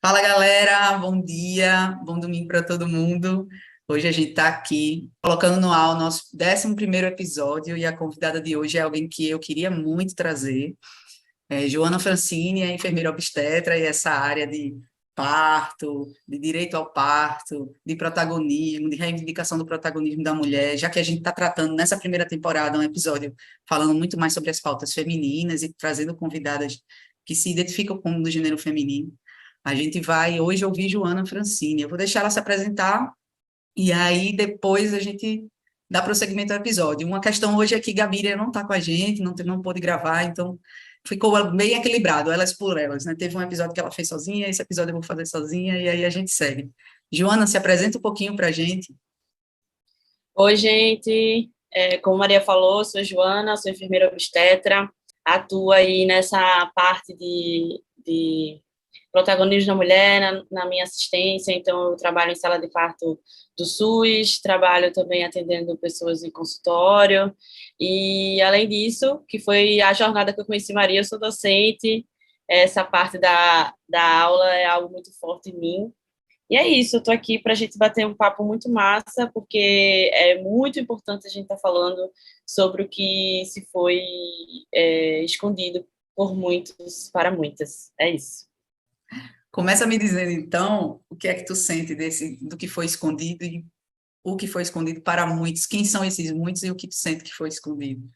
Fala galera, bom dia, bom domingo para todo mundo. Hoje a gente está aqui colocando no ar o nosso 11º episódio e a convidada de hoje é alguém que eu queria muito trazer. Joana Francini é enfermeira obstetra e essa área de parto, de direito ao parto, de protagonismo, de reivindicação do protagonismo da mulher, já que a gente está tratando nessa primeira temporada um episódio falando muito mais sobre as pautas femininas e trazendo convidadas que se identificam como do gênero feminino. A gente vai hoje ouvir Joana Francini. Eu vou deixar ela se apresentar e aí depois a gente dá prosseguimento ao episódio. Uma questão hoje é que Gabiria não está com a gente, não pôde gravar, então ficou bem equilibrado, elas por elas, né? Teve um episódio que ela fez sozinha, esse episódio eu vou fazer sozinha, e aí a gente segue. Joana, se apresenta um pouquinho para a gente. Oi, gente. Como Maria falou, sou Joana, sou enfermeira obstetra, atuo aí nessa parte de protagonismo da mulher na minha assistência, então eu trabalho em sala de parto do SUS, trabalho também atendendo pessoas em consultório, e além disso, que foi a jornada que eu conheci Maria, eu sou docente, essa parte da aula é algo muito forte em mim, e é isso, eu tô aqui para a gente bater um papo muito massa, porque é muito importante a gente estar falando sobre o que se foi escondido por muitos, para muitas. É isso. Começa me dizendo, então, o que é que tu sente do que foi escondido e o que foi escondido para muitos. Quem são esses muitos e o que tu sente que foi escondido?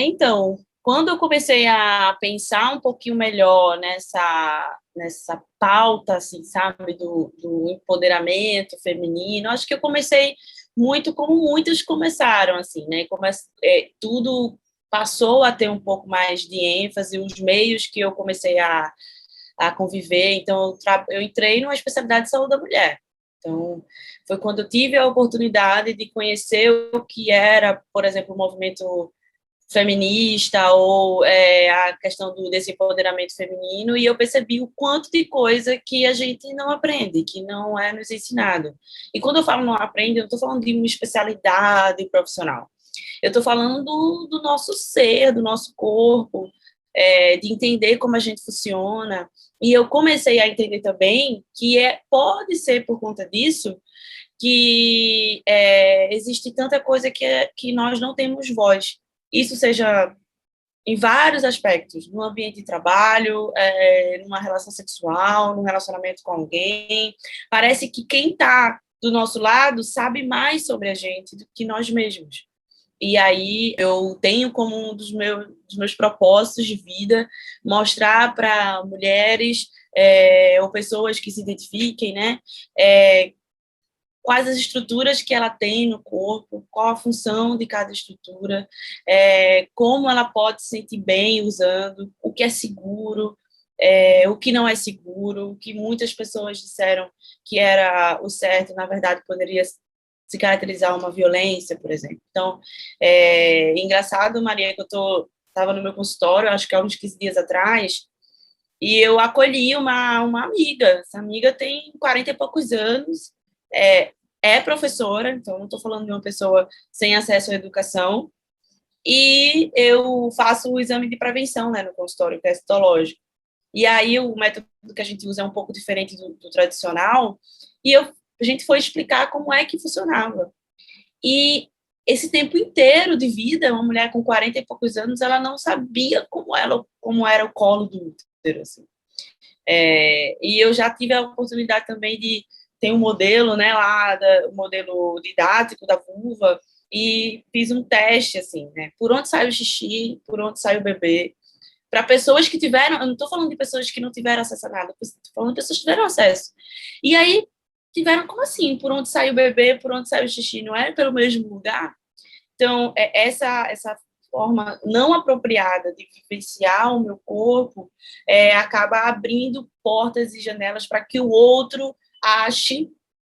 Então, quando eu comecei a pensar um pouquinho melhor nessa pauta, assim, sabe, do empoderamento feminino, acho que eu comecei muito como muitos começaram, assim, né? Tudo passou a ter um pouco mais de ênfase, os meios que eu comecei a conviver. Então, eu entrei numa especialidade de saúde da mulher. Então, foi quando eu tive a oportunidade de conhecer o que era, por exemplo, o movimento feminista ou a questão desse empoderamento feminino, e eu percebi o quanto de coisa que a gente não aprende, que não é nos ensinado. E quando eu falo não aprende, eu não estou falando de uma especialidade profissional. Eu estou falando do nosso ser, do nosso corpo, de entender como a gente funciona. E eu comecei a entender também que pode ser por conta disso que existe tanta coisa que nós não temos voz. Isso seja em vários aspectos, no ambiente de trabalho, numa relação sexual, num relacionamento com alguém. Parece que quem está do nosso lado sabe mais sobre a gente do que nós mesmos. E aí eu tenho como um dos meus propósitos de vida mostrar para mulheres ou pessoas que se identifiquem, né, quais as estruturas que ela tem no corpo, qual a função de cada estrutura, como ela pode se sentir bem usando, o que é seguro, o que não é seguro, o que muitas pessoas disseram que era o certo, na verdade poderia se caracterizar uma violência, por exemplo. Então, engraçado, Maria, que eu estava no meu consultório, acho que há uns 15 dias atrás, e eu acolhi uma amiga. Essa amiga tem 40 e poucos anos, é, é professora, então não estou falando de uma pessoa sem acesso à educação, e eu faço o exame de prevenção, né, no consultório, que é citológico. E aí o método que a gente usa é um pouco diferente do tradicional, e a gente foi explicar como é que funcionava. E esse tempo inteiro de vida, uma mulher com 40 e poucos anos, ela não sabia como era o colo do útero, assim. E eu já tive a oportunidade também de ter um modelo, né, o modelo didático da vulva, e fiz um teste, assim, né, por onde sai o xixi, por onde sai o bebê, para pessoas que tiveram, eu não estou falando de pessoas que não tiveram acesso a nada, estou falando de pessoas que tiveram acesso. E aí, tiveram como assim? Por onde sai o bebê, por onde sai o xixi? Não é pelo mesmo lugar? Então, essa forma não apropriada de vivenciar o meu corpo acaba abrindo portas e janelas para que o outro ache,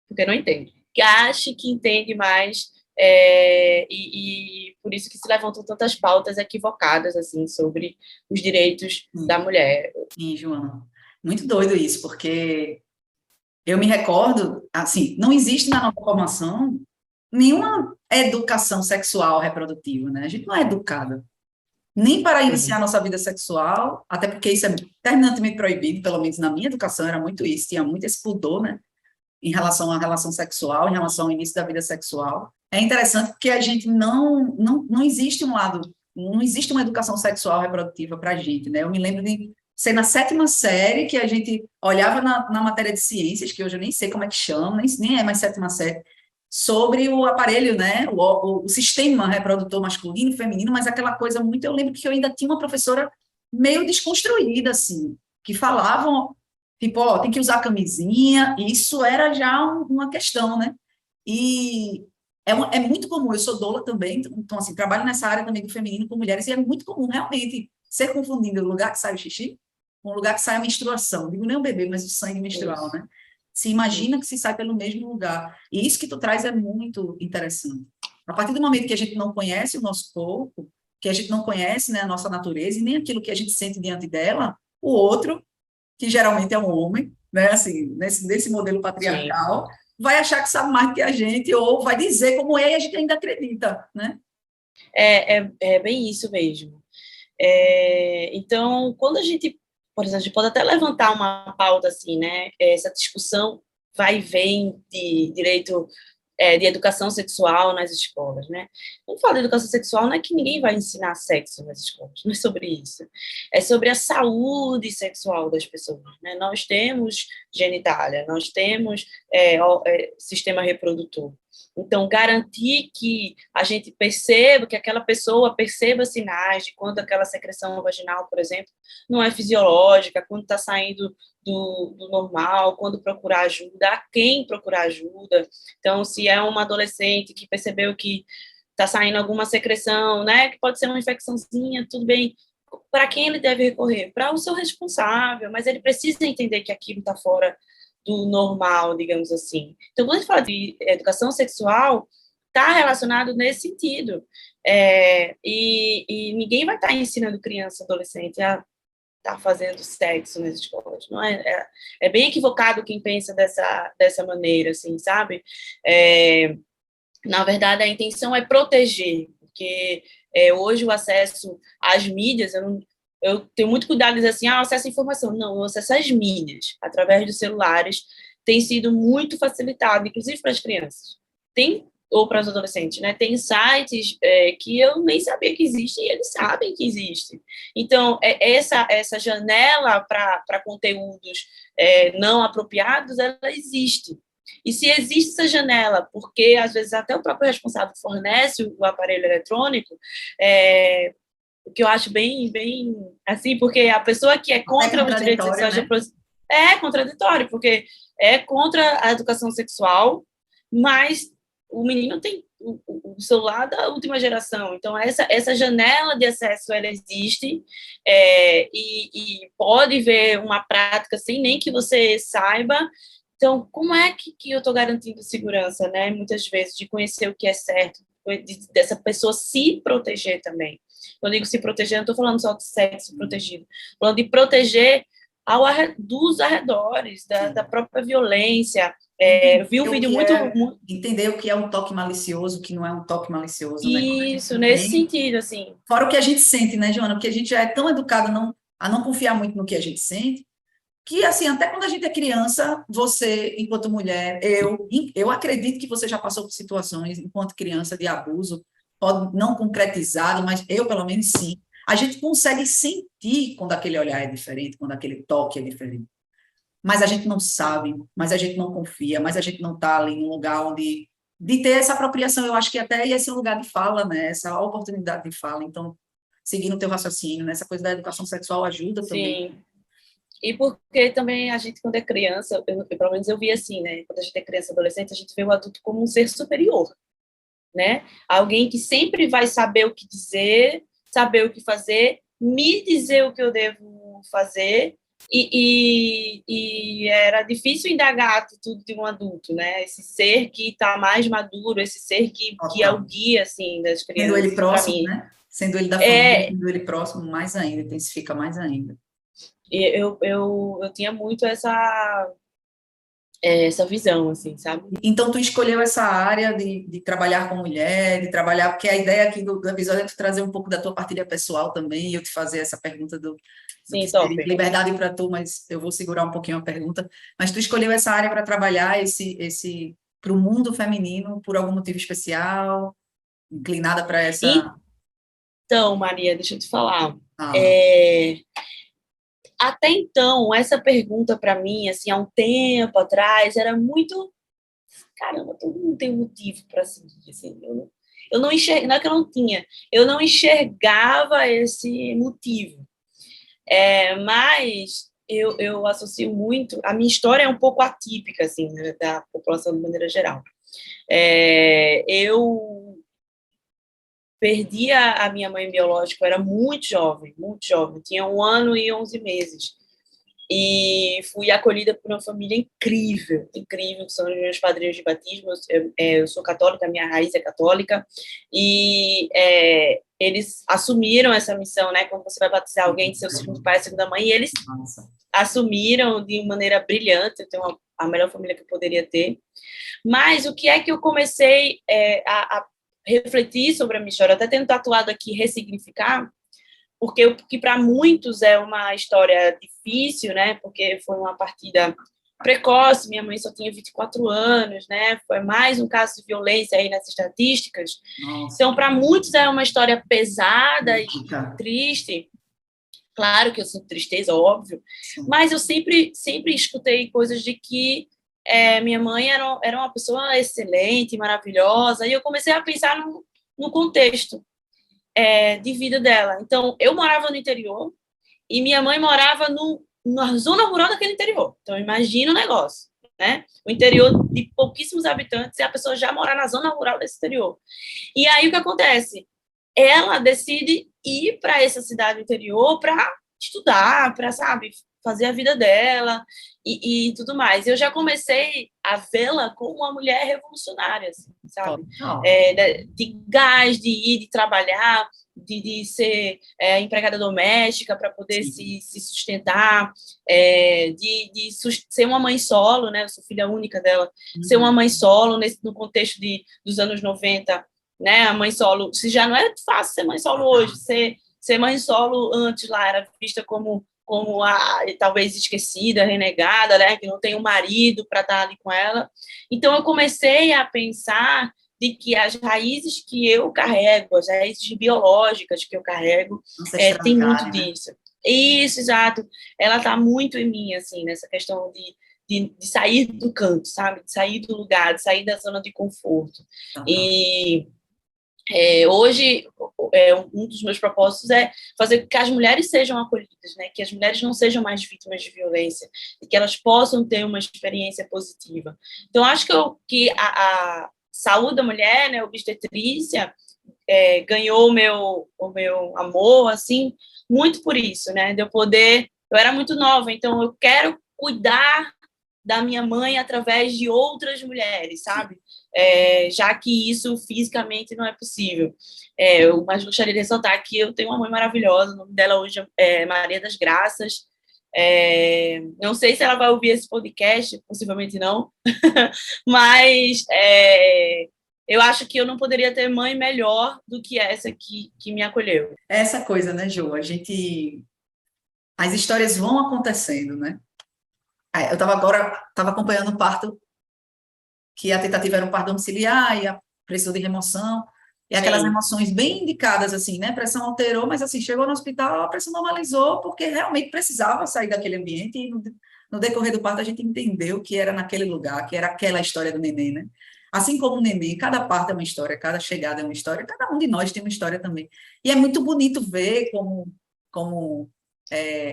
porque não entende, que ache que entende mais, e por isso que se levantam tantas pautas equivocadas assim sobre os direitos da Sim, mulher. sim, Joana. Muito doido isso, porque eu me recordo, assim, não existe na nossa formação nenhuma educação sexual reprodutiva, né? A gente não é educada. nem para iniciar Uhum. nossa vida sexual, até porque isso é terminantemente proibido, pelo menos na minha educação era muito isso, tinha muito esse pudor, né, em relação à relação sexual, em relação ao início da vida sexual. É interessante porque a gente não existe um lado, não existe uma educação sexual reprodutiva para a gente, né? Eu me lembro de ser na sétima série que a gente olhava na matéria de ciências, que hoje eu nem sei como é que chama, nem é mais sétima série, sobre o aparelho, né? O sistema reprodutor masculino e feminino, mas aquela coisa muito. Eu lembro que eu ainda tinha uma professora meio desconstruída, assim, que falavam, tipo, ó, tem que usar camisinha, e isso era já uma questão, né? E é muito comum, eu sou doula também, então, assim, trabalho nessa área também do feminino com mulheres, e é muito comum, realmente, ser confundido o lugar que sai o xixi com o lugar que sai a menstruação. Digo nem o bebê, mas o sangue menstrual, Isso, né? Se imagina que isso. se sai pelo mesmo lugar. E isso que tu traz é muito interessante. A partir do momento que a gente não conhece o nosso corpo, que a gente não conhece, né, a nossa natureza e nem aquilo que a gente sente diante dela, o outro, que geralmente é um homem, né, assim, nesse modelo Sim. patriarcal, vai achar que sabe mais que a gente ou vai dizer como é e a gente ainda acredita, né? É bem isso mesmo. Então, quando a gente, por exemplo, a gente pode até levantar uma pauta assim, né? Essa discussão vai e vem de direito de educação sexual nas escolas, né? Quando fala de educação sexual, não é que ninguém vai ensinar sexo nas escolas, não é sobre isso. É sobre a saúde sexual das pessoas, né? Nós temos genitália, nós temos sistema reprodutor. Então, garantir que a gente perceba, que aquela pessoa perceba sinais de quando aquela secreção vaginal, por exemplo, não é fisiológica, quando está saindo do normal, quando procurar ajuda, a quem procurar ajuda. Então, se é uma adolescente que percebeu que está saindo alguma secreção, né, que pode ser uma infecçãozinha, tudo bem. Para quem ele deve recorrer? Para o seu responsável, mas ele precisa entender que aquilo está fora do normal, digamos assim. Então, quando a gente fala de educação sexual, está relacionado nesse sentido. E ninguém vai estar tá ensinando criança, adolescente a estar tá fazendo sexo nas escolas. Não é bem equivocado quem pensa dessa maneira, assim, sabe? Na verdade, a intenção é proteger, porque hoje o acesso às mídias, eu tenho muito cuidado de dizer assim, acesso à informação. Não, o acesso às mídias, através dos celulares, tem sido muito facilitado, inclusive para as crianças. Ou para os adolescentes, né? Tem sites que eu nem sabia que existem e eles sabem que existem. Então, essa janela para conteúdos não apropriados, ela existe. E se existe essa janela, porque às vezes até o próprio responsável fornece o aparelho eletrônico, o que eu acho bem, bem assim, porque a pessoa que é Até contra os direitos contraditório, sexuais né? é contraditório, porque é contra a educação sexual, mas o menino tem o celular da última geração, então essa janela de acesso ela existe e pode ver uma prática sem nem que você saiba. Então, como é que eu estou garantindo segurança, né? Muitas vezes, de conhecer o que é certo, dessa pessoa se proteger também. Quando eu digo se proteger, não estou falando só de sexo protegido, estou falando de proteger dos arredores, da própria violência. Eu vi um Entender o vídeo que muito, é, muito. entender o que é um toque malicioso, o que não é um toque malicioso, né? Quando a gente Isso, nesse entende, sentido, assim. fora o que a gente sente, né, Joana? Porque a gente já é tão educado a não confiar muito no que a gente sente, que, assim, até quando a gente é criança, você, enquanto mulher, eu acredito que você já passou por situações, enquanto criança, de abuso, pode não concretizado, mas eu, pelo menos, sim. A gente consegue sentir quando aquele olhar é diferente, quando aquele toque é diferente. Mas a gente não sabe, mas a gente não confia, mas a gente não está ali num lugar onde de ter essa apropriação, eu acho que até esse lugar de fala, né? Essa oportunidade de fala. Então, seguindo o teu raciocínio, né? Essa coisa da educação sexual ajuda também. Sim. E porque também a gente, quando é criança, pelo menos eu vi assim, né? Quando a gente é criança e adolescente, a gente vê o adulto como um ser superior, né? Alguém que sempre vai saber o que dizer, saber o que fazer, me dizer o que eu devo fazer, e era difícil indagar a atitude de um adulto, né? Esse ser que está mais maduro, esse ser que é o Total. guia, assim, das Sendo ele crianças, para próximo, mim. né? Sendo ele da família, É, sendo ele próximo, mais ainda, intensifica mais ainda. eu tinha muito essa visão, assim, sabe? Então, tu escolheu essa área de trabalhar com mulher, de trabalhar, porque a ideia aqui do episódio é tu trazer um pouco da tua partilha pessoal também, e eu te fazer essa pergunta do Sim, que top. seria liberdade para tu, mas eu vou segurar um pouquinho a pergunta. Mas tu escolheu essa área para trabalhar para o mundo feminino por algum motivo especial, inclinada para essa. Então, Maria, deixa eu te falar. Ah, Até então, essa pergunta para mim, assim, há um tempo atrás, era muito, caramba, todo mundo tem um motivo para seguir, assim, eu não enxergava, não é que eu não tinha, eu não enxergava esse motivo. Mas eu associo muito, a minha história é um pouco atípica, assim, né, da população de maneira geral. Eu perdi a minha mãe biológica, eu era muito jovem, tinha 1 ano e 11 meses. E fui acolhida por uma família incrível, incrível, que são os meus padrinhos de batismo. Eu sou católica, minha raiz é católica, e eles assumiram essa missão, né? Quando você vai batizar alguém de seu segundo pai, segunda mãe, e eles nossa. assumiram de maneira brilhante. Eu tenho a melhor família que eu poderia ter. Mas o que é que eu comecei a refletir sobre a minha história, até tendo tatuado aqui, ressignificar, porque que para muitos é uma história difícil, né? Porque foi uma partida precoce, minha mãe só tinha 24 anos, né? Foi mais um caso de violência aí nas estatísticas. Nossa. Então, para muitos é uma história pesada e Tá. triste. Claro que eu sinto tristeza, óbvio, Sim. mas eu sempre escutei coisas de que minha mãe era uma pessoa excelente, maravilhosa, e eu comecei a pensar no contexto de vida dela. Então, eu morava no interior e minha mãe morava na zona rural daquele interior. Então, imagina o negócio, né? O interior de pouquíssimos habitantes e a pessoa já morar na zona rural desse interior. E aí, o que acontece? Ela decide ir para essa cidade interior para estudar, para, sabe, fazer a vida dela e tudo mais. Eu já comecei a vê-la como uma mulher revolucionária, assim, sabe? Total. De gás, de ir, de trabalhar, de ser empregada doméstica para poder Sim. se sustentar, ser uma mãe solo, né? Eu sou filha única dela, ser uma Uhum. mãe solo no contexto dos anos 90, né? A mãe solo, se já não é fácil ser mãe solo hoje, ser mãe solo antes lá era vista como a talvez esquecida, renegada, né? Que não tem um marido para estar ali com ela. Então eu comecei a pensar de que as raízes que eu carrego, as raízes biológicas que eu carrego, tem muito Ancestralidade, né? disso. Isso, exato. Ela está muito em mim, assim, nessa questão de sair do canto, sabe? De sair do lugar, de sair da zona de conforto. Total. E hoje, um dos meus propósitos é fazer com que as mulheres sejam acolhidas, né? Que as mulheres não sejam mais vítimas de violência e que elas possam ter uma experiência positiva. Então, acho que a saúde da mulher, né, a obstetrícia, ganhou o meu amor, assim, muito por isso, né? De eu poder... Eu era muito nova, então eu quero cuidar da minha mãe através de outras mulheres, sabe? Já que isso fisicamente não é possível. Mas gostaria de ressaltar que eu tenho uma mãe maravilhosa, o nome dela hoje é Maria das Graças. Não sei se ela vai ouvir esse podcast, possivelmente não, mas eu acho que eu não poderia ter mãe melhor do que essa que me acolheu. É essa coisa, né, Jo? As histórias vão acontecendo, né? Eu estava acompanhando o parto, que a tentativa era um parto domiciliar e precisou de remoção, e aquelas Sim, remoções bem indicadas, assim, né? A pressão alterou, mas assim, chegou no hospital, a pressão normalizou, porque realmente precisava sair daquele ambiente, e no decorrer do parto a gente entendeu que era naquele lugar, que era aquela história do neném, né? Assim como o neném, cada parto é uma história, cada chegada é uma história, cada um de nós tem uma história também. E é muito bonito ver como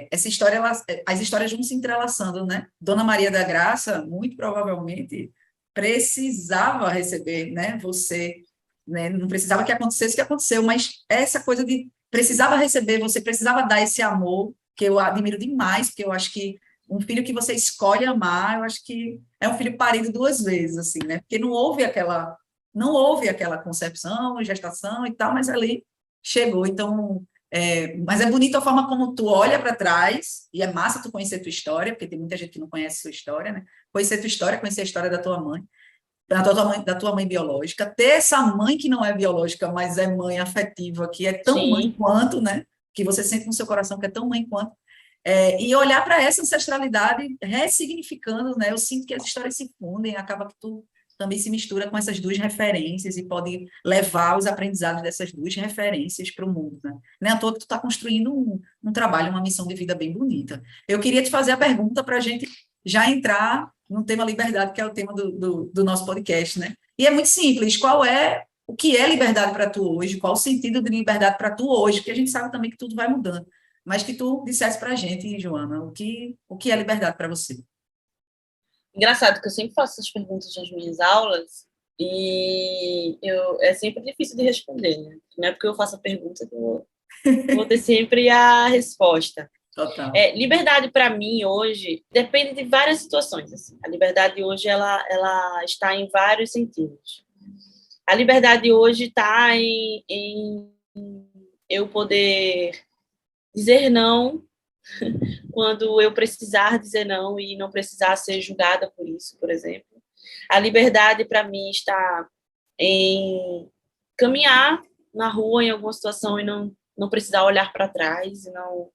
essa história, as histórias vão se entrelaçando, né? Dona Maria da Graça, muito provavelmente, precisava receber, né? Você, né? Não precisava que acontecesse o que aconteceu, mas essa coisa de precisava receber, você precisava dar esse amor, que eu admiro demais, porque eu acho que um filho que você escolhe amar, eu acho que é um filho parido 2 vezes, assim, né? Porque não houve aquela concepção, gestação e tal, mas ali chegou. Então, Mas é bonita a forma como tu olha para trás, e é massa tu conhecer tua história, porque tem muita gente que não conhece sua história, né? Conhecer tua história, conhecer a história da tua mãe, da tua mãe biológica, ter essa mãe que não é biológica, mas é mãe afetiva, que é tão mãe Sim. quanto, né? Que você sente no seu coração que é tão mãe quanto. E olhar para essa ancestralidade ressignificando, né? Eu sinto que as histórias se fundem, acaba que tu também se mistura com essas duas referências e pode levar os aprendizados dessas duas referências para o mundo, né? Não é à toa que tu está construindo um trabalho, uma missão de vida bem bonita. Eu queria te fazer a pergunta para a gente já entrar no tema liberdade, que é o tema do nosso podcast, né? E é muito simples, o que é liberdade para tu hoje? Qual o sentido de liberdade para tu hoje? Porque a gente sabe também que tudo vai mudando, mas que tu dissesse para a gente, Joana, o que é liberdade para você? Engraçado que eu sempre faço essas perguntas nas minhas aulas e é sempre difícil de responder, né? Não é porque eu faço a pergunta que eu vou ter sempre a resposta. Total. Liberdade para mim hoje depende de várias situações. Assim. A liberdade hoje ela está em vários sentidos. A liberdade hoje está em eu poder dizer não quando eu precisar dizer não e não precisar ser julgada por isso, por exemplo. A liberdade para mim está em caminhar na rua em alguma situação e não precisar olhar para trás e não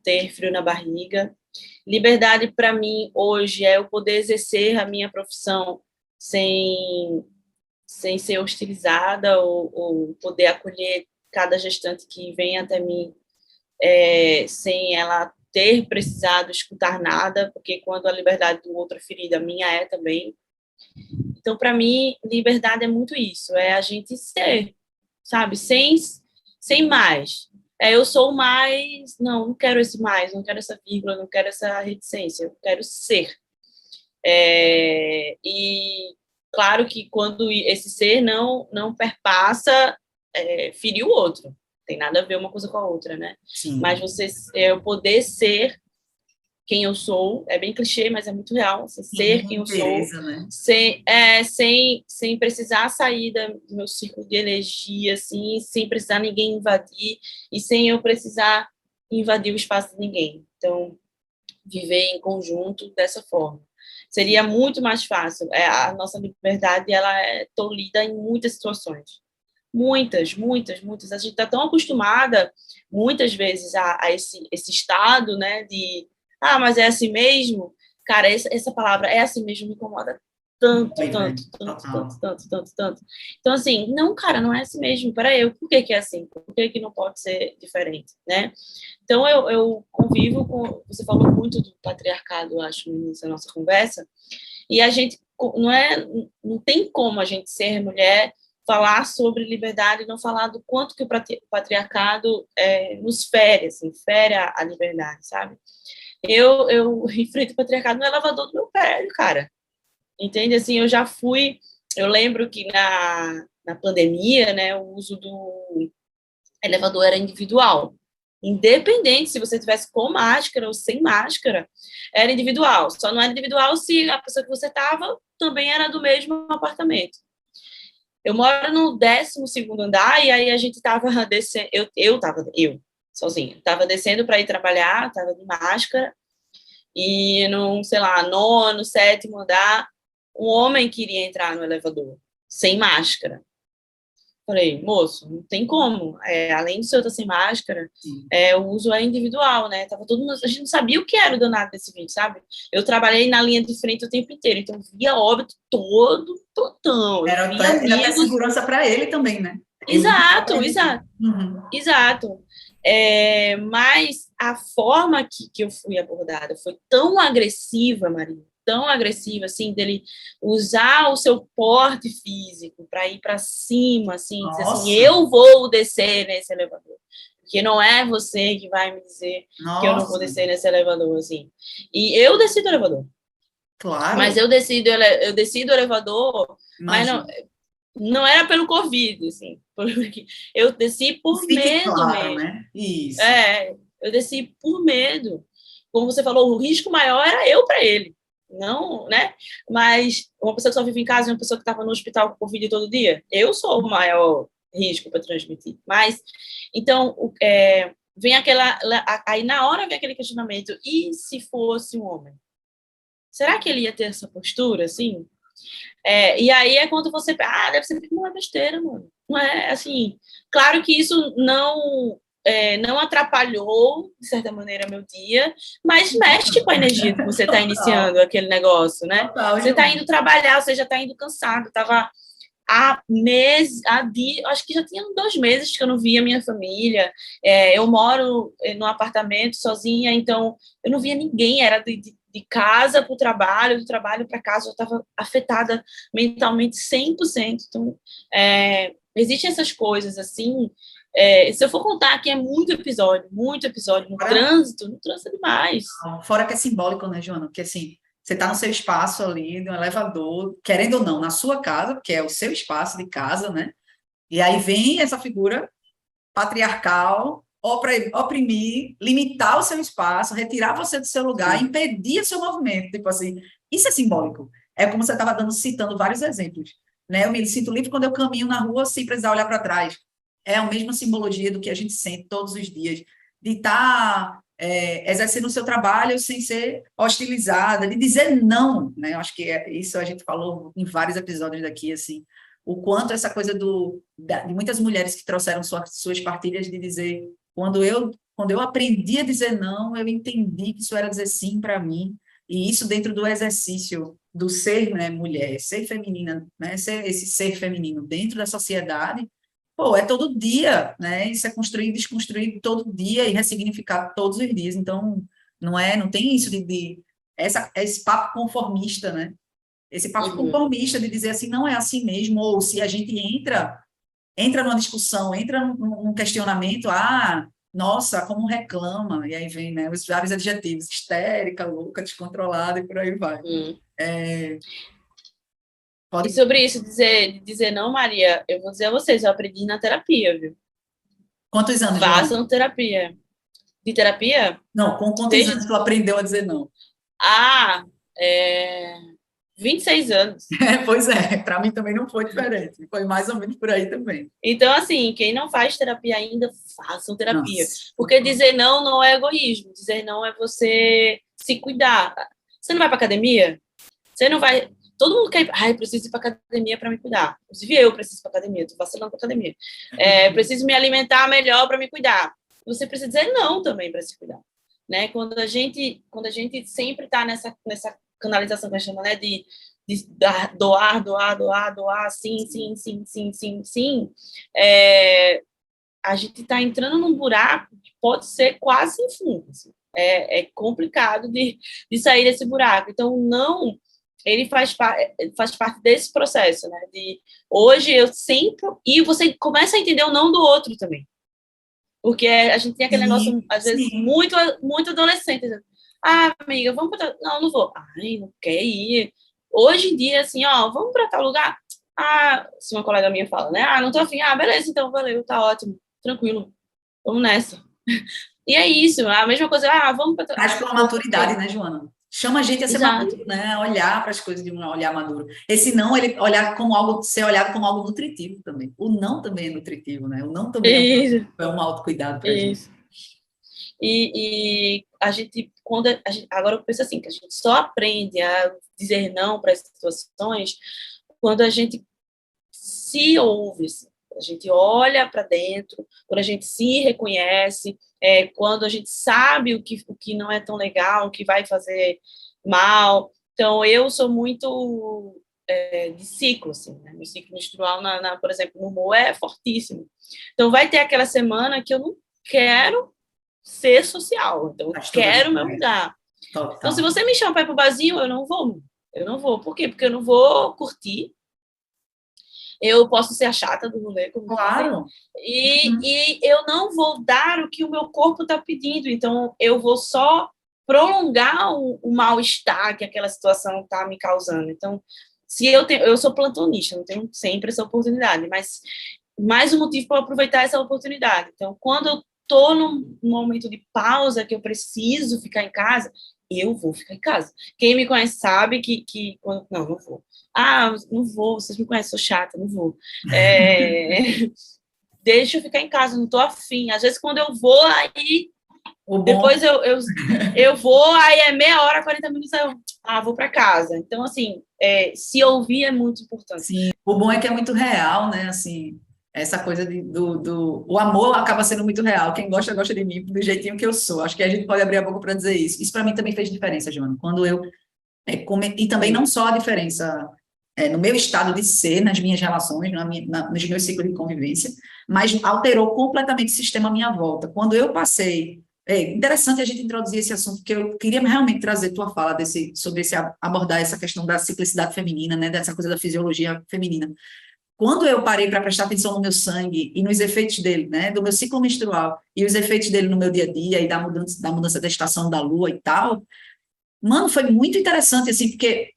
ter frio na barriga. Liberdade para mim hoje é eu poder exercer a minha profissão sem ser hostilizada ou poder acolher cada gestante que vem até mim sem ela ter precisado escutar nada, porque quando a liberdade do outro é ferida, a minha é também. Então, para mim, liberdade é muito isso, é a gente ser, sabe, sem mais. Eu sou mais, não quero esse mais, não quero essa vírgula, não quero essa reticência, eu quero ser. E claro que quando esse ser não perpassa ferir o outro, tem nada a ver uma coisa com a outra, né? Sim. Mas eu poder ser quem eu sou, é bem clichê, mas é muito real, assim, ser quem eu sou, né? sem precisar sair do meu círculo de energia, assim, sem precisar ninguém invadir e sem eu precisar invadir o espaço de ninguém. Então, viver em conjunto dessa forma. Seria muito mais fácil. A nossa liberdade ela é tolhida em muitas situações. Muitas, muitas, muitas. A gente está tão acostumada, muitas vezes, a esse estado, né, de mas é assim mesmo? Cara, essa palavra é assim mesmo me incomoda tanto, tanto, tanto, tanto, tanto, tanto, tanto. Então, assim, não, cara, não é assim mesmo. Peraí, por que é assim? Por que não pode ser diferente, né? Então, eu convivo com... Você falou muito do patriarcado, eu acho, no início da nossa conversa, e a gente não tem como a gente ser mulher, falar sobre liberdade e não falar do quanto que o patriarcado nos fere, assim, fere a liberdade, sabe? Eu enfrento o patriarcado no elevador do meu prédio, cara. Entende? Assim, eu lembro que na pandemia, né, o uso do elevador era individual. Independente se você tivesse com máscara ou sem máscara, era individual. Só não era individual se a pessoa que você estava também era do mesmo apartamento. Eu moro no 12º andar e aí a gente estava descendo, eu sozinha, estava descendo para ir trabalhar, estava de máscara e no, sei lá, 9º, 7º andar, um homem queria entrar no elevador sem máscara. Falei, moço, não tem como. Além do senhor estar sem máscara, o uso é individual, né? Tava todo mundo, a gente não sabia o que era o danado desse vídeo, sabe? Eu trabalhei na linha de frente o tempo inteiro, então via óbito todão. Era até segurança para ele também, né? Exato. Uhum. Exato. Mas a forma que eu fui abordada foi tão agressiva, Maria, tão agressiva, assim, dele usar o seu porte físico para ir para cima, assim, dizer assim, eu vou descer nesse elevador, porque não é você que vai me dizer que eu não vou descer nesse elevador, assim. E eu desci do elevador. Claro. Mas eu desci do elevador, Imagina. mas não era pelo Covid, assim, porque eu desci por medo claro, mesmo. Né? Isso. Eu desci por medo. Como você falou, o risco maior era eu para ele. Não, né? Mas uma pessoa que só vive em casa e uma pessoa que estava no hospital com Covid todo dia, eu sou o maior risco para transmitir. Mas, então, vem aí na hora vem aquele questionamento, e se fosse um homem? Será que ele ia ter essa postura, assim? E aí é quando você, deve ser que não é besteira, mano. Não é, assim, claro que isso não atrapalhou, de certa maneira, meu dia, mas mexe com a energia que você está iniciando aquele negócio, né? Total, você está indo trabalhar, você já está indo cansado, estava há meses, acho que já tinha 2 meses que eu não via minha família. Eu moro num apartamento sozinha, então eu não via ninguém, era de casa para o trabalho, do trabalho para casa, eu estava afetada mentalmente 100%. Então, existem essas coisas, assim, se eu for contar aqui, é muito episódio, no trânsito é demais. Fora que é simbólico, né, Joana? Porque, assim, você está no seu espaço ali, no elevador, querendo ou não, na sua casa, que é o seu espaço de casa, né? E aí vem essa figura patriarcal, oprimir, limitar o seu espaço, retirar você do seu lugar, impedir o seu movimento. Tipo assim, isso é simbólico. É como você estava citando vários exemplos. Né? Eu me sinto livre quando eu caminho na rua sem precisar olhar para trás. É a mesma simbologia do que a gente sente todos os dias, de estar exercendo o seu trabalho sem ser hostilizada, de dizer não, né? Eu acho que isso a gente falou em vários episódios daqui, assim, o quanto essa coisa de muitas mulheres que trouxeram suas partilhas de dizer, quando eu aprendi a dizer não, eu entendi que isso era dizer sim para mim, e isso dentro do exercício do ser, né, mulher, ser feminina, né, esse ser feminino dentro da sociedade, pô, é todo dia, né, isso é construído e desconstruído todo dia e ressignificado todos os dias, então não tem isso esse papo conformista, né, esse papo conformista de dizer assim, não é assim mesmo, ou se a gente entra numa discussão, entra num questionamento, nossa, como reclama, e aí vem, né, os vários adjetivos, histérica, louca, descontrolada, e por aí vai. E sobre isso, dizer não, Maria, eu vou dizer a vocês, eu aprendi na terapia, viu? Quantos anos, Façam Joana? terapia. De terapia? Não, com quantos anos tu aprendeu a dizer não? 26 anos. Pois é, para mim também não foi diferente, foi mais ou menos por aí também. Então, assim, quem não faz terapia ainda, façam terapia. Nossa. Porque dizer não é egoísmo, dizer não é você se cuidar. Você não vai para academia? Você não vai... Todo mundo quer... eu preciso ir para academia para me cuidar. Inclusive, eu preciso ir para academia, estou vacilando para academia. Preciso me alimentar melhor para me cuidar. Você precisa dizer não também para se cuidar. Né? Quando a gente sempre está nessa canalização que a gente chama, né, de doar, sim, a gente está entrando num buraco que pode ser quase sem fundo. Assim. É complicado de sair desse buraco. Então, não, ele faz parte desse processo, né? Hoje eu sempre... E você começa a entender o não do outro também. Porque a gente tem aquele negócio, às vezes, muito, muito adolescente. Amiga, vamos para... Não vou. Não quer ir. Hoje em dia, assim, vamos para tal lugar? Se uma colega minha fala, né? Não tô afim. Beleza, então, valeu, tá ótimo. Tranquilo. Vamos nessa. E é isso. A mesma coisa, vamos para... Traz com a maturidade, né, Joana? Chama a gente a ser Exato. maduro, né? A olhar para as coisas de um olhar maduro. Esse não, ele ser olhado como algo nutritivo também. O não também é nutritivo, né? O não também é um autocuidado para a gente. E a gente, agora eu penso assim, que a gente só aprende a dizer não para as situações quando a gente se ouve, assim, a gente olha para dentro, quando a gente se reconhece, quando a gente sabe o que não é tão legal, o que vai fazer mal. Então, eu sou muito de ciclo, assim, né? Meu ciclo menstrual, por exemplo, no humor é fortíssimo. Então, vai ter aquela semana que eu não quero ser social, então eu quero meu lugar. Então, se você me chama para ir pro barzinho, eu não vou. Por quê? Porque eu não vou curtir. Eu posso ser a chata do rolê, como claro. E eu não vou dar o que o meu corpo está pedindo. Então, eu vou só prolongar o mal-estar que aquela situação está me causando. Então, se eu sou plantonista, não tenho sempre essa oportunidade, mas mais um motivo para aproveitar essa oportunidade. Então, quando eu estou num momento de pausa que eu preciso ficar em casa, eu vou ficar em casa. Quem me conhece sabe que não vou. Não vou, vocês me conhecem, sou chata, não vou. deixa eu ficar em casa, não tô afim. Às vezes, quando eu vou, aí depois eu vou, aí é meia hora, 40 minutos, vou para casa. Então, assim, se ouvir é muito importante. Sim, o bom é que é muito real, né? Assim, essa coisa o amor acaba sendo muito real. Quem gosta, gosta de mim do jeitinho que eu sou. Acho que a gente pode abrir a boca para dizer isso. Isso para mim também fez diferença, Joana. Quando eu e também não só a diferença no meu estado de ser, nas minhas relações, nos meus ciclos de convivência, mas alterou completamente o sistema à minha volta. Quando eu passei. É interessante a gente introduzir esse assunto, porque eu queria realmente trazer tua fala sobre abordar essa questão da ciclicidade feminina, né, dessa coisa da fisiologia feminina. Quando eu parei para prestar atenção no meu sangue e nos efeitos dele, né, do meu ciclo menstrual e os efeitos dele no meu dia a dia e da mudança da estação da lua e tal, mano, foi muito interessante, assim, porque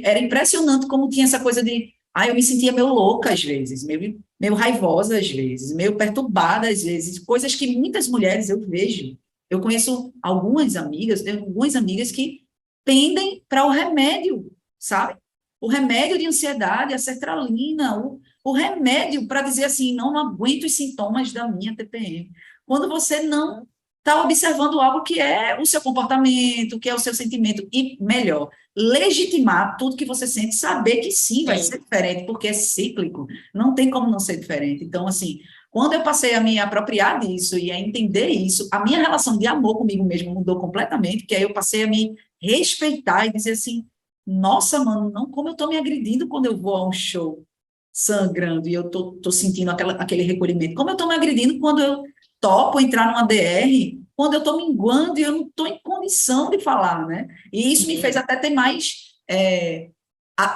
era impressionante como tinha essa coisa de. Eu me sentia meio louca às vezes, meio raivosa às vezes, meio perturbada às vezes, coisas que muitas mulheres eu vejo. Eu conheço algumas amigas, tenho algumas amigas que pendem para o remédio, sabe? O remédio de ansiedade, a sertralina, o remédio para dizer assim, não aguento os sintomas da minha TPM. Quando você não está observando algo que é o seu comportamento, que é o seu sentimento, e melhor, legitimar tudo que você sente, saber que sim, vai ser diferente, porque é cíclico, não tem como não ser diferente. Então, assim, quando eu passei a me apropriar disso e a entender isso, a minha relação de amor comigo mesmo mudou completamente, porque aí eu passei a me respeitar e dizer assim, nossa, mano, não como eu estou me agredindo quando eu vou a um show sangrando e eu tô sentindo aquele recolhimento, como eu estou me agredindo quando eu topo entrar numa DR quando eu estou minguando e eu não estou em condição de falar, né? E isso me fez até ter mais,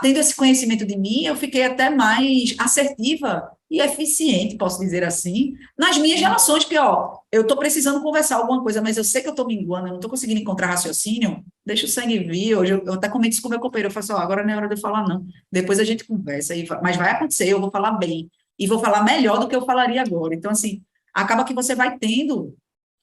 tendo esse conhecimento de mim, eu fiquei até mais assertiva e eficiente, posso dizer assim, nas minhas relações, porque, eu estou precisando conversar alguma coisa, mas eu sei que eu estou minguando, eu não estou conseguindo encontrar raciocínio, deixa o sangue vir. Hoje eu até comento isso com o meu companheiro, eu falo assim, agora não é hora de eu falar, não. Depois a gente conversa, mas vai acontecer, eu vou falar bem, e vou falar melhor do que eu falaria agora. Então, assim, acaba que você vai tendo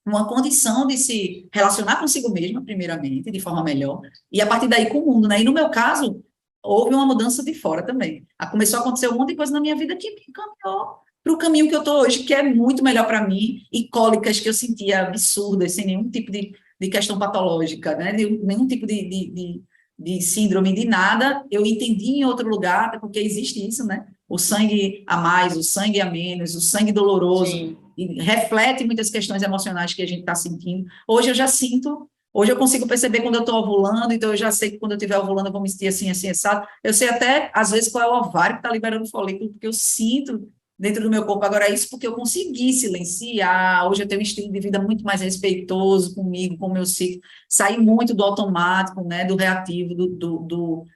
uma condição de se relacionar consigo mesma, primeiramente, de forma melhor, e a partir daí com o mundo, né? E no meu caso, houve uma mudança de fora também. Começou a acontecer um monte de coisa na minha vida que me encaminhou para o caminho que eu estou hoje, que é muito melhor para mim, e cólicas que eu sentia absurdas, sem nenhum tipo de questão patológica, né? Nenhum tipo de síndrome, de nada, eu entendi em outro lugar, até porque existe isso, né? O sangue a mais, o sangue a menos, o sangue doloroso, Sim. e reflete muitas questões emocionais que a gente está sentindo. Hoje eu já sinto, hoje eu consigo perceber quando eu estou ovulando, então eu já sei que quando eu estiver ovulando eu vou me sentir assim, assim, sabe? Eu sei até, às vezes, qual é o ovário que está liberando folículo, porque eu sinto dentro do meu corpo. Agora, isso porque eu consegui silenciar, hoje eu tenho um estilo de vida muito mais respeitoso comigo, com o meu ciclo, sair muito do automático, né, do reativo,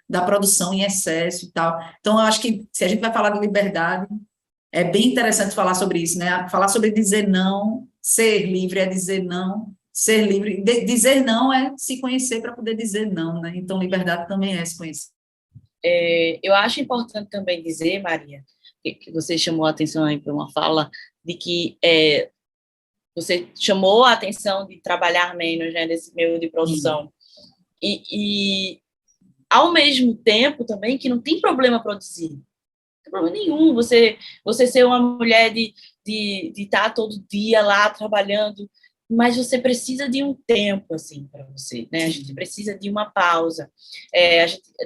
da produção em excesso e tal. Então, eu acho que se a gente vai falar de liberdade, é bem interessante falar sobre isso, né? Falar sobre dizer não, ser livre é dizer não, ser livre, dizer não é se conhecer para poder dizer não, né? Então, liberdade também é se conhecer. Eu acho importante também dizer, Maria, que você chamou a atenção aí para uma fala de que você chamou a atenção de trabalhar menos, né, nesse meio de produção. E ao mesmo tempo também que não tem problema produzir. Não tem problema nenhum você ser uma mulher de estar todo dia lá trabalhando, mas você precisa de um tempo, assim, para você, né? A gente precisa de uma pausa.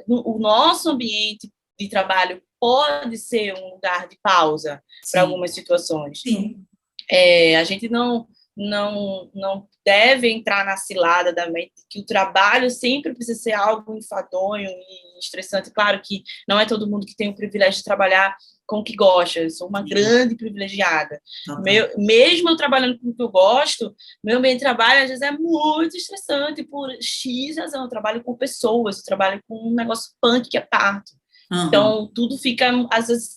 O nosso ambiente de trabalho pode ser um lugar de pausa para algumas situações. Sim. A gente não deve entrar na cilada da mente que o trabalho sempre precisa ser algo enfadonho e estressante. Claro que não é todo mundo que tem o privilégio de trabalhar com o que gosta. Eu sou uma grande privilegiada. Mesmo eu trabalhando com o que eu gosto, meu ambiente de trabalho às vezes é muito estressante por X razão. Eu trabalho com pessoas, eu trabalho com um negócio punk que é parto. Então, tudo fica, às vezes,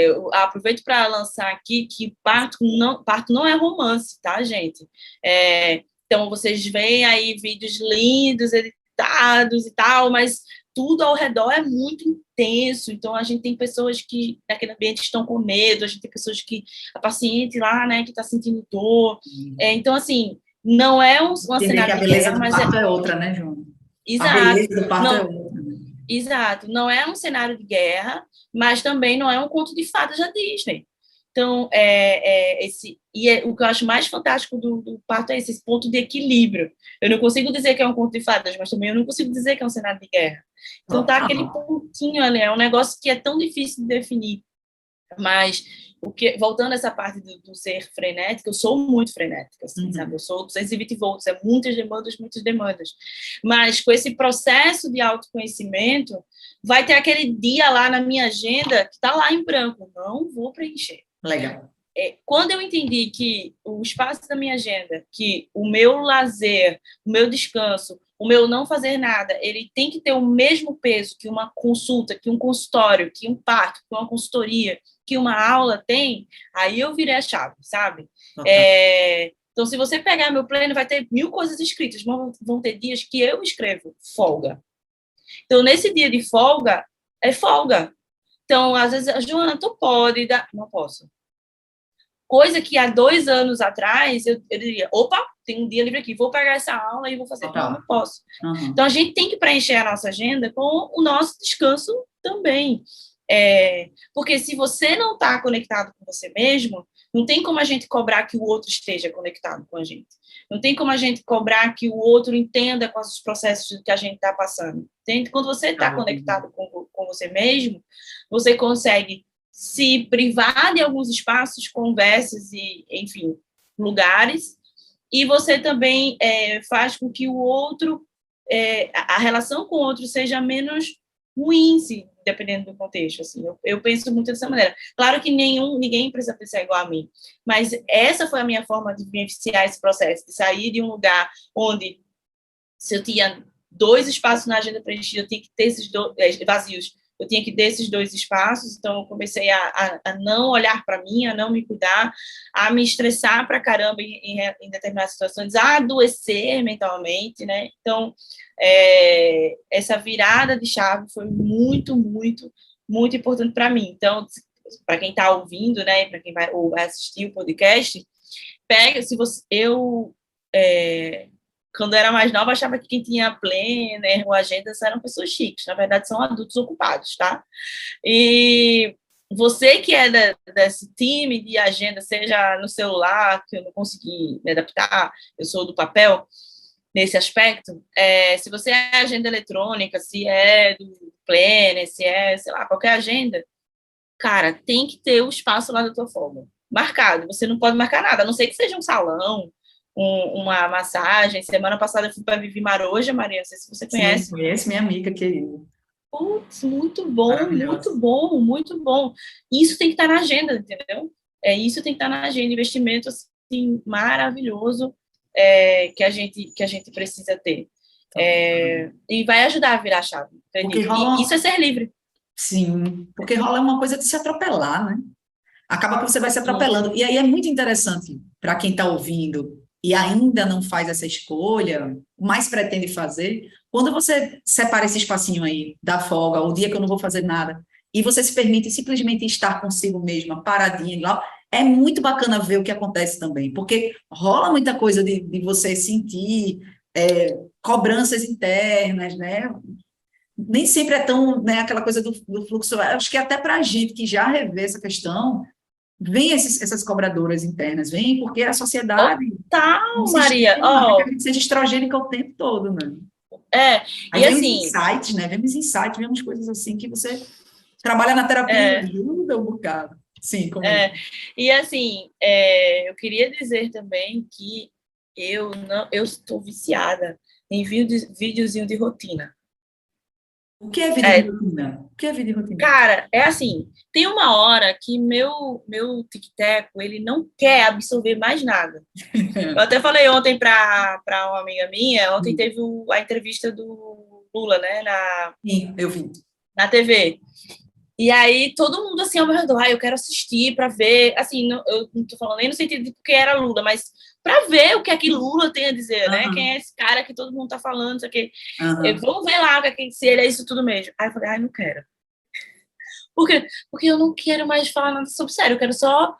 eu aproveito para lançar aqui que parto não é romance, tá, gente? Então, vocês veem aí vídeos lindos, editados e tal, mas tudo ao redor é muito intenso. Então, a gente tem pessoas que, naquele ambiente, estão com medo, a gente tem pessoas que, a paciente lá, né, que está sentindo dor. Então, assim, não é um cenário de guerra, mas... A beleza do parto é outra, né, João? Exato. A beleza do parto é outra. Exato, não é um cenário de guerra, mas também não é um conto de fadas da Disney. Então, o que eu acho mais fantástico do parto é esse ponto de equilíbrio. Eu não consigo dizer que é um conto de fadas, mas também eu não consigo dizer que é um cenário de guerra. Então, tá aquele pontinho ali, é um negócio que é tão difícil de definir. Mas, voltando a essa parte do ser frenética, eu sou muito frenética, assim, sabe? Eu sou 220 volts, é muitas demandas, muitas demandas. Mas, com esse processo de autoconhecimento, vai ter aquele dia lá na minha agenda que está lá em branco, não vou preencher. Legal. Quando eu entendi que o espaço da minha agenda, que o meu lazer, o meu descanso, o meu não fazer nada, ele tem que ter o mesmo peso que uma consulta, que um consultório, que um parto, que uma consultoria, que uma aula tem, aí eu virei a chave, sabe? Então, se você pegar meu plano, vai ter 1000 coisas escritas, mas vão ter dias que eu escrevo folga. Então, nesse dia de folga, é folga. Então, às vezes, Joana, tu pode dar... Não posso. Coisa que há 2 anos atrás, eu diria, opa, tem um dia livre aqui, vou pegar essa aula e vou fazer. Não posso. Então, a gente tem que preencher a nossa agenda com o nosso descanso também. Porque se você não está conectado com você mesmo, não tem como a gente cobrar que o outro esteja conectado com a gente. Não tem como a gente cobrar que o outro entenda quais os processos que a gente está passando. Entende? Quando você está conectado com você mesmo, você consegue se privar de alguns espaços, conversas e, enfim, lugares, e você também faz com que o outro, a relação com o outro seja menos ruim, dependendo do contexto. Assim, eu penso muito dessa maneira. Claro que ninguém precisa pensar igual a mim, mas essa foi a minha forma de vivenciar esse processo, de sair de um lugar onde, se eu tinha 2 espaços na agenda preenchida, eu tinha que ter esses vazios, eu tinha que ter esses 2 espaços, então eu comecei a não olhar para mim, a não me cuidar, a me estressar para caramba em determinadas situações, a adoecer mentalmente, né? Então, essa virada de chave foi muito, muito, muito importante para mim. Então, para quem está ouvindo, né, para quem vai assistir o podcast, se você... quando eu era mais nova, achava que quem tinha planner ou agendas eram pessoas chiques. Na verdade, são adultos ocupados, tá? E você que é desse time de agenda, seja no celular, que eu não consegui me adaptar, eu sou do papel, nesse aspecto, se você é agenda eletrônica, se é do planner, se é, sei lá, qualquer agenda, cara, tem que ter o espaço lá da tua folga. Marcado. Você não pode marcar nada, a não ser que seja um salão, uma massagem. Semana passada eu fui para Vivi Maroja, Maria, não sei se você conhece. Sim, conheço, minha amiga querida. Putz, muito bom, muito bom, muito bom. Isso tem que estar na agenda, entendeu? Isso tem que estar na agenda. Investimento assim, maravilhoso que a gente precisa ter. E vai ajudar a virar a chave. Isso é ser livre. Sim, porque rola uma coisa de se atropelar, né? Acaba que você vai se atropelando. E aí é muito interessante para quem está ouvindo e ainda não faz essa escolha, mas pretende fazer, quando você separa esse espacinho aí da folga, o dia que eu não vou fazer nada, e você se permite simplesmente estar consigo mesma, paradinha lá, é muito bacana ver o que acontece também, porque rola muita coisa de você sentir cobranças internas, né? Nem sempre é tão, né, aquela coisa do fluxo. Acho que até para a gente que já revê essa questão, vem essas cobradoras internas, vem porque a sociedade... Total, Maria! Oh. Que a gente seja estrogênica o tempo todo, né? Aí e vemos assim... insights, né? Vemos insights, vemos coisas assim que você trabalha na terapia, ajuda um bocado. Sim, como E assim, eu queria dizer também que eu estou viciada em videozinho de rotina. O que é vida de rotina? O que é vida de rotina? Cara, é assim, tem uma hora que meu tic-tac, ele não quer absorver mais nada. Eu até falei ontem para uma amiga minha, ontem teve a entrevista do Lula, né, Sim, eu vi. Na TV. E aí todo mundo assim ao meu redor, eu quero assistir para ver, assim, eu não tô falando nem no sentido de porque era Lula, mas para ver o que é que Lula tem a dizer, né? Quem é esse cara que todo mundo tá falando, isso aqui. Vamos ver lá se ele é isso tudo mesmo. Aí eu falei, não quero. Por quê? Porque eu não quero mais falar nada sobre sério, eu quero só...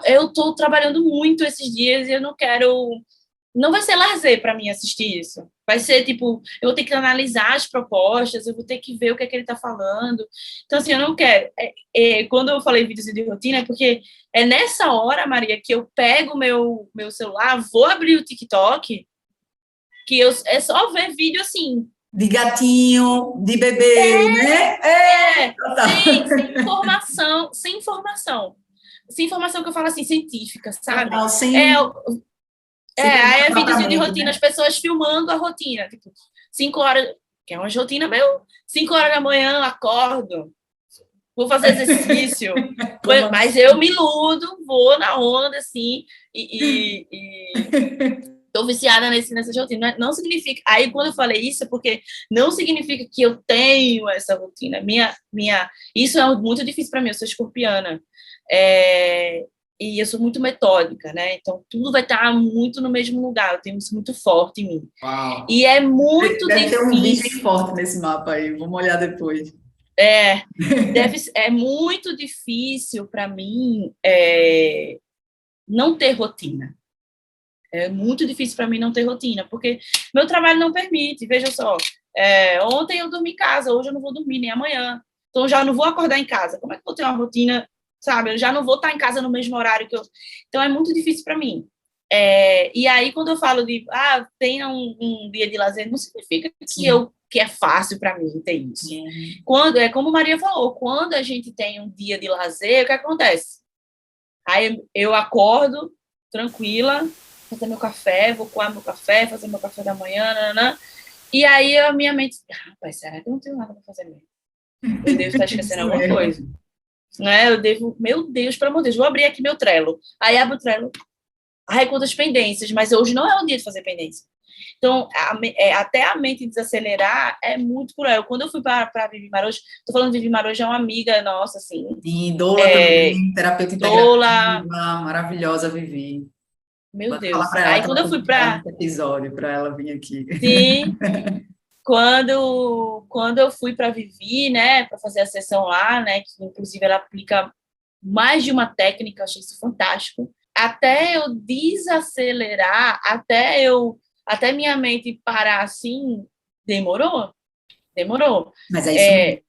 Eu tô trabalhando muito esses dias e eu não quero não vai ser lazer para mim assistir isso. Vai ser, tipo, eu vou ter que analisar as propostas, eu vou ter que ver o que é que ele está falando. Então, assim, eu não quero. Quando eu falei vídeos de rotina, é porque é nessa hora, Maria, que eu pego meu celular, vou abrir o TikTok, é só ver vídeo, assim, De gatinho, de bebê, né? sem informação, sem informação. Sem informação que eu falo assim, científica, sabe? Total, É, sem aí é videozinho de propriamente, rotina, as né? pessoas filmando a rotina. Tipo, 5 horas, que é uma rotina meio. 5 horas da manhã, eu acordo, vou fazer exercício. Mas eu me iludo, vou na onda, assim, e tô viciada nessa rotina. Não significa. Aí, quando eu falei isso, é porque não significa que eu tenho essa rotina. Isso é muito difícil para mim, eu sou escorpiana. E eu sou muito metódica, né? Então, tudo vai estar muito no mesmo lugar. Eu tenho isso muito forte em mim. Uau. E é muito Deve ter um virgem difícil. forte nesse mapa aí. Vamos olhar depois. É, é muito difícil para mim não ter rotina. É muito difícil para mim não ter rotina, porque meu trabalho não permite. Veja só, ontem eu dormi em casa, hoje eu não vou dormir nem amanhã. Então, eu já não vou acordar em casa. Como é que eu vou ter uma rotina, sabe? Eu já não vou estar em casa no mesmo horário que eu. Então, é muito difícil para mim. E aí, quando eu falo de tenha um dia de lazer, não significa que é fácil para mim ter isso. Como Maria falou, quando a gente tem um dia de lazer, o que acontece? Aí eu acordo tranquila, fazer meu café, vou coar meu café, fazer meu café da manhã, nanana, e aí a minha mente, rapaz, será que eu não tenho nada para fazer mesmo? Eu devo estar esquecendo alguma coisa. Né? Eu devo, meu Deus, pelo amor de Deus, vou abrir aqui meu Trello. Aí abro o Trello, quantas pendências, mas hoje não é o dia de fazer pendência. Então, até a mente desacelerar é muito cruel. Quando eu fui para Vivi Marojo, estou falando de Vivi Marojo, é uma amiga nossa, assim. E Doula também, terapeuta Doula, integrativa, maravilhosa, Vivi. meu Vou falar Deus. para ela Aí que quando ela eu tem fui que falar para. nesse episódio, para ela vir aqui. Sim, quando eu fui para Vivi, né, para fazer a sessão lá, né, que inclusive ela aplica mais de uma técnica, eu achei isso fantástico. Até eu desacelerar, até minha mente parar assim, demorou. Mas é isso mesmo.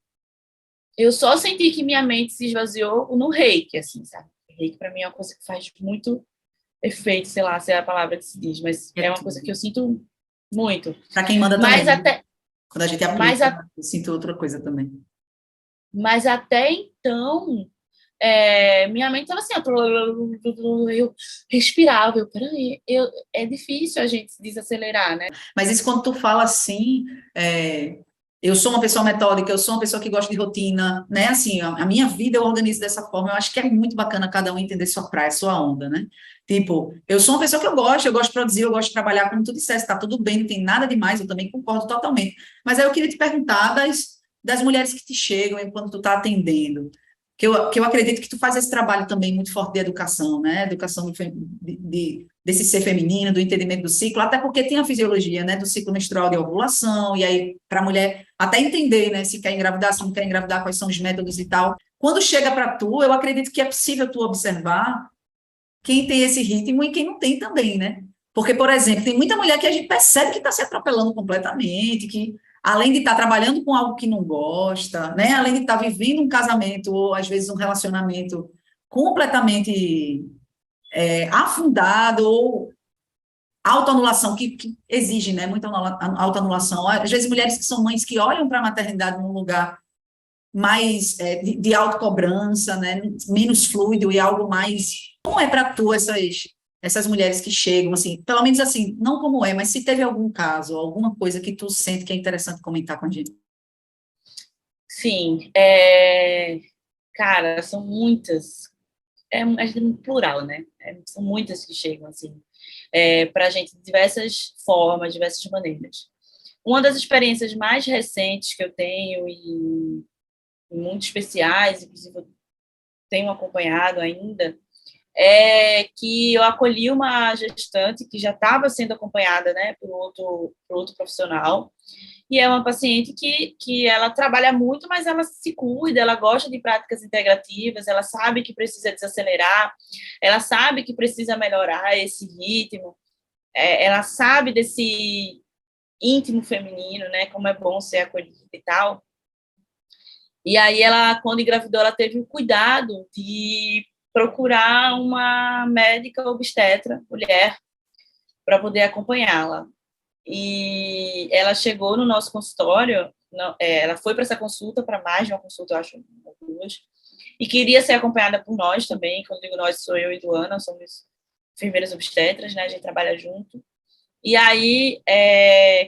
Eu só senti que minha mente se esvaziou no reiki, assim, sabe? Reiki para mim é uma coisa que faz muito efeito, sei lá, se é a palavra que se diz, mas é uma coisa que eu sinto muito. Para quem manda Mas também. até, Quando a gente mas, aplica, a, eu sinto outra coisa também. mas até então, minha mente estava assim, eu respirava, peraí, é difícil a gente se desacelerar, né? Mas isso quando tu fala assim, eu sou uma pessoa metódica, eu sou uma pessoa que gosta de rotina, né? Assim, a minha vida eu organizo dessa forma. Eu acho que é muito bacana cada um entender sua praia, sua onda, né? Tipo, eu sou uma pessoa que eu gosto de produzir, eu gosto de trabalhar, como tu disseste, tá tudo bem, não tem nada demais, eu também concordo totalmente. Mas aí eu queria te perguntar das mulheres que te chegam enquanto tu tá atendendo, que eu acredito que tu faz esse trabalho também muito forte de educação, né? Educação desse ser feminino, do entendimento do ciclo, até porque tem a fisiologia, né, do ciclo menstrual de ovulação, e aí para a mulher até entender, né, se quer engravidar, se não quer engravidar, quais são os métodos e tal. Quando chega para tu, eu acredito que é possível tu observar quem tem esse ritmo e quem não tem também, né? Porque, por exemplo, tem muita mulher que a gente percebe que está se atropelando completamente, que além de estar trabalhando com algo que não gosta, né? Além de estar vivendo um casamento ou às vezes um relacionamento completamente afundado ou autoanulação, que exige, né? Muita autoanulação. Às vezes mulheres que são mães que olham para a maternidade num lugar mais de autocobrança, né? Menos fluido e algo mais. Como é para tu essas mulheres que chegam, assim, pelo menos assim, não como é, mas se teve algum caso, alguma coisa que tu sente que é interessante comentar com a gente? Sim, cara, são muitas, é plural, né? São muitas que chegam, assim, para a gente de diversas formas, diversas maneiras. Uma das experiências mais recentes que eu tenho e muito especiais, inclusive eu tenho acompanhado ainda, é que eu acolhi uma gestante que já estava sendo acompanhada, né, por outro profissional, e é uma paciente que ela trabalha muito, mas ela se cuida, ela gosta de práticas integrativas, ela sabe que precisa desacelerar, ela sabe que precisa melhorar esse ritmo, ela sabe desse íntimo feminino, né, como é bom ser acolhida e tal. E aí ela, quando engravidou, ela teve o cuidado de procurar uma médica obstetra, mulher, para poder acompanhá-la. E ela chegou no nosso consultório, ela foi para essa consulta, para mais de uma consulta, eu acho, duas, e queria ser acompanhada por nós também. Quando digo nós, sou eu e Luana, somos enfermeiras obstetras, né, a gente trabalha junto. E aí,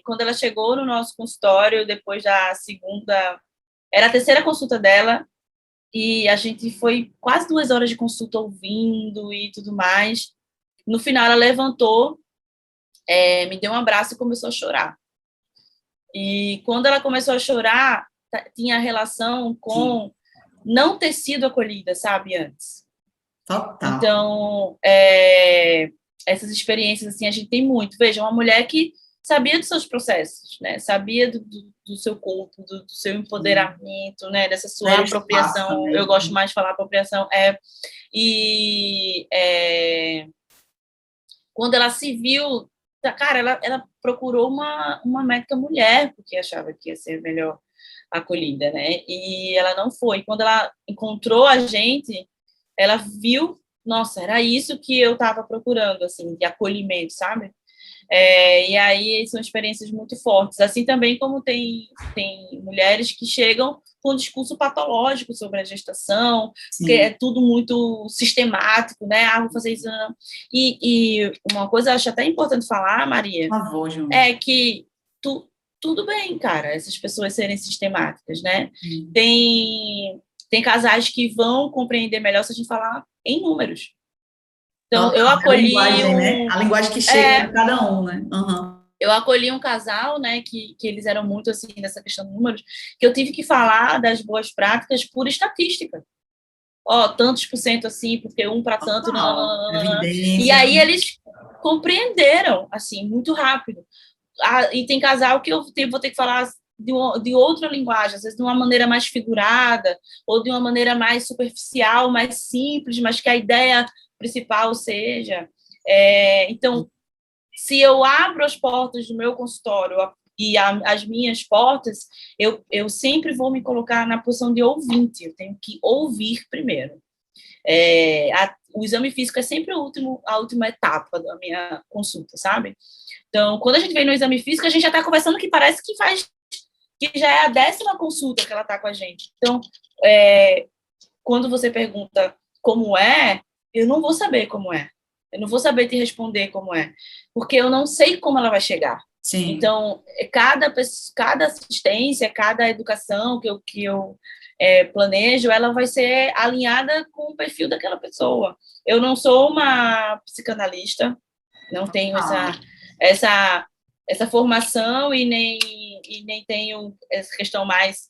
quando ela chegou no nosso consultório, depois da segunda, era a terceira consulta dela, e a gente foi quase 2 horas de consulta ouvindo e tudo mais. No final, ela levantou, me deu um abraço e começou a chorar. E quando ela começou a chorar, tinha relação com não ter sido acolhida, sabe, antes. Total. Então, essas experiências, assim, a gente tem muito. Veja, uma mulher que sabia dos seus processos, né? Sabia do seu corpo, do seu empoderamento, né? Dessa sua apropriação. Eu gosto mais de falar apropriação. Quando ela se viu, cara, ela procurou uma médica mulher, porque achava que ia ser melhor acolhida, né? E ela não foi. Quando ela encontrou a gente, ela viu, nossa, era isso que eu estava procurando, assim, de acolhimento, sabe? E aí são experiências muito fortes. Assim também como tem mulheres que chegam com um discurso patológico sobre a gestação, que é tudo muito sistemático, né? Vou fazer isso. Não. E uma coisa eu acho até importante falar, Maria, por favor, é que tudo bem, cara, essas pessoas serem sistemáticas, né? Tem casais que vão compreender melhor se a gente falar em números. Então, eu acolhi a linguagem que chega para cada um, né? Uhum. Eu acolhi um casal, né, que eles eram muito, assim, nessa questão de números, que eu tive que falar das boas práticas por estatística. Tantos por cento assim, porque um para tanto. E aí eles compreenderam, assim, muito rápido. E tem casal que eu vou ter que falar de outra linguagem, às vezes de uma maneira mais figurada, ou de uma maneira mais superficial, mais simples, mas que a ideia principal seja. Então, se eu abro as portas do meu consultório e as minhas portas, eu sempre vou me colocar na posição de ouvinte, eu tenho que ouvir primeiro. O exame físico é sempre a última etapa da minha consulta, sabe? Então, quando a gente vem no exame físico, a gente já está conversando que parece que já é a 10ª consulta que ela está com a gente. Então, quando você pergunta como é, eu não vou saber como é. Eu não vou saber te responder como é, porque eu não sei como ela vai chegar. Sim. Então, cada assistência, cada educação que eu planejo, ela vai ser alinhada com o perfil daquela pessoa. Eu não sou uma psicanalista, não tenho essa formação e nem tenho essa questão mais...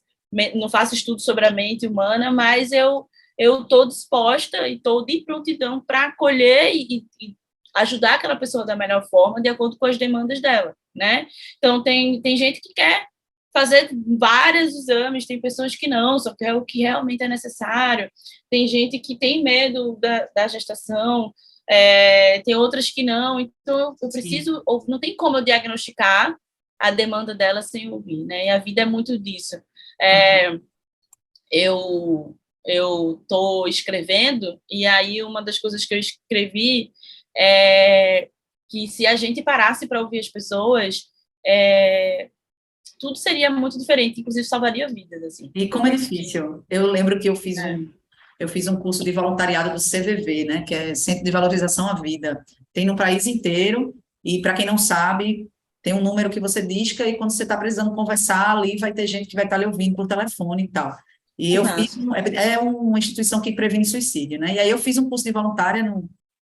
Não faço estudo sobre a mente humana, mas eu estou disposta e estou de prontidão para acolher e ajudar aquela pessoa da melhor forma, de acordo com as demandas dela, né? Então, tem gente que quer fazer vários exames, tem pessoas que não, só quer o que realmente é necessário, tem gente que tem medo da gestação, tem outras que não, então eu preciso, não tem como eu diagnosticar a demanda dela sem ouvir, né? E a vida é muito disso. Eu estou escrevendo, e aí uma das coisas que eu escrevi é que se a gente parasse para ouvir as pessoas, tudo seria muito diferente, inclusive salvaria vidas, assim. E como é difícil. Eu lembro que eu fiz um curso de voluntariado do CVV, né, que é Centro de Valorização à Vida. Tem no país inteiro, e para quem não sabe, tem um número que você disca, e quando você está precisando conversar ali, vai ter gente que vai estar lhe ouvindo por telefone e tal. E eu fiz, é uma instituição que previne suicídio, né? E aí eu fiz um curso de voluntária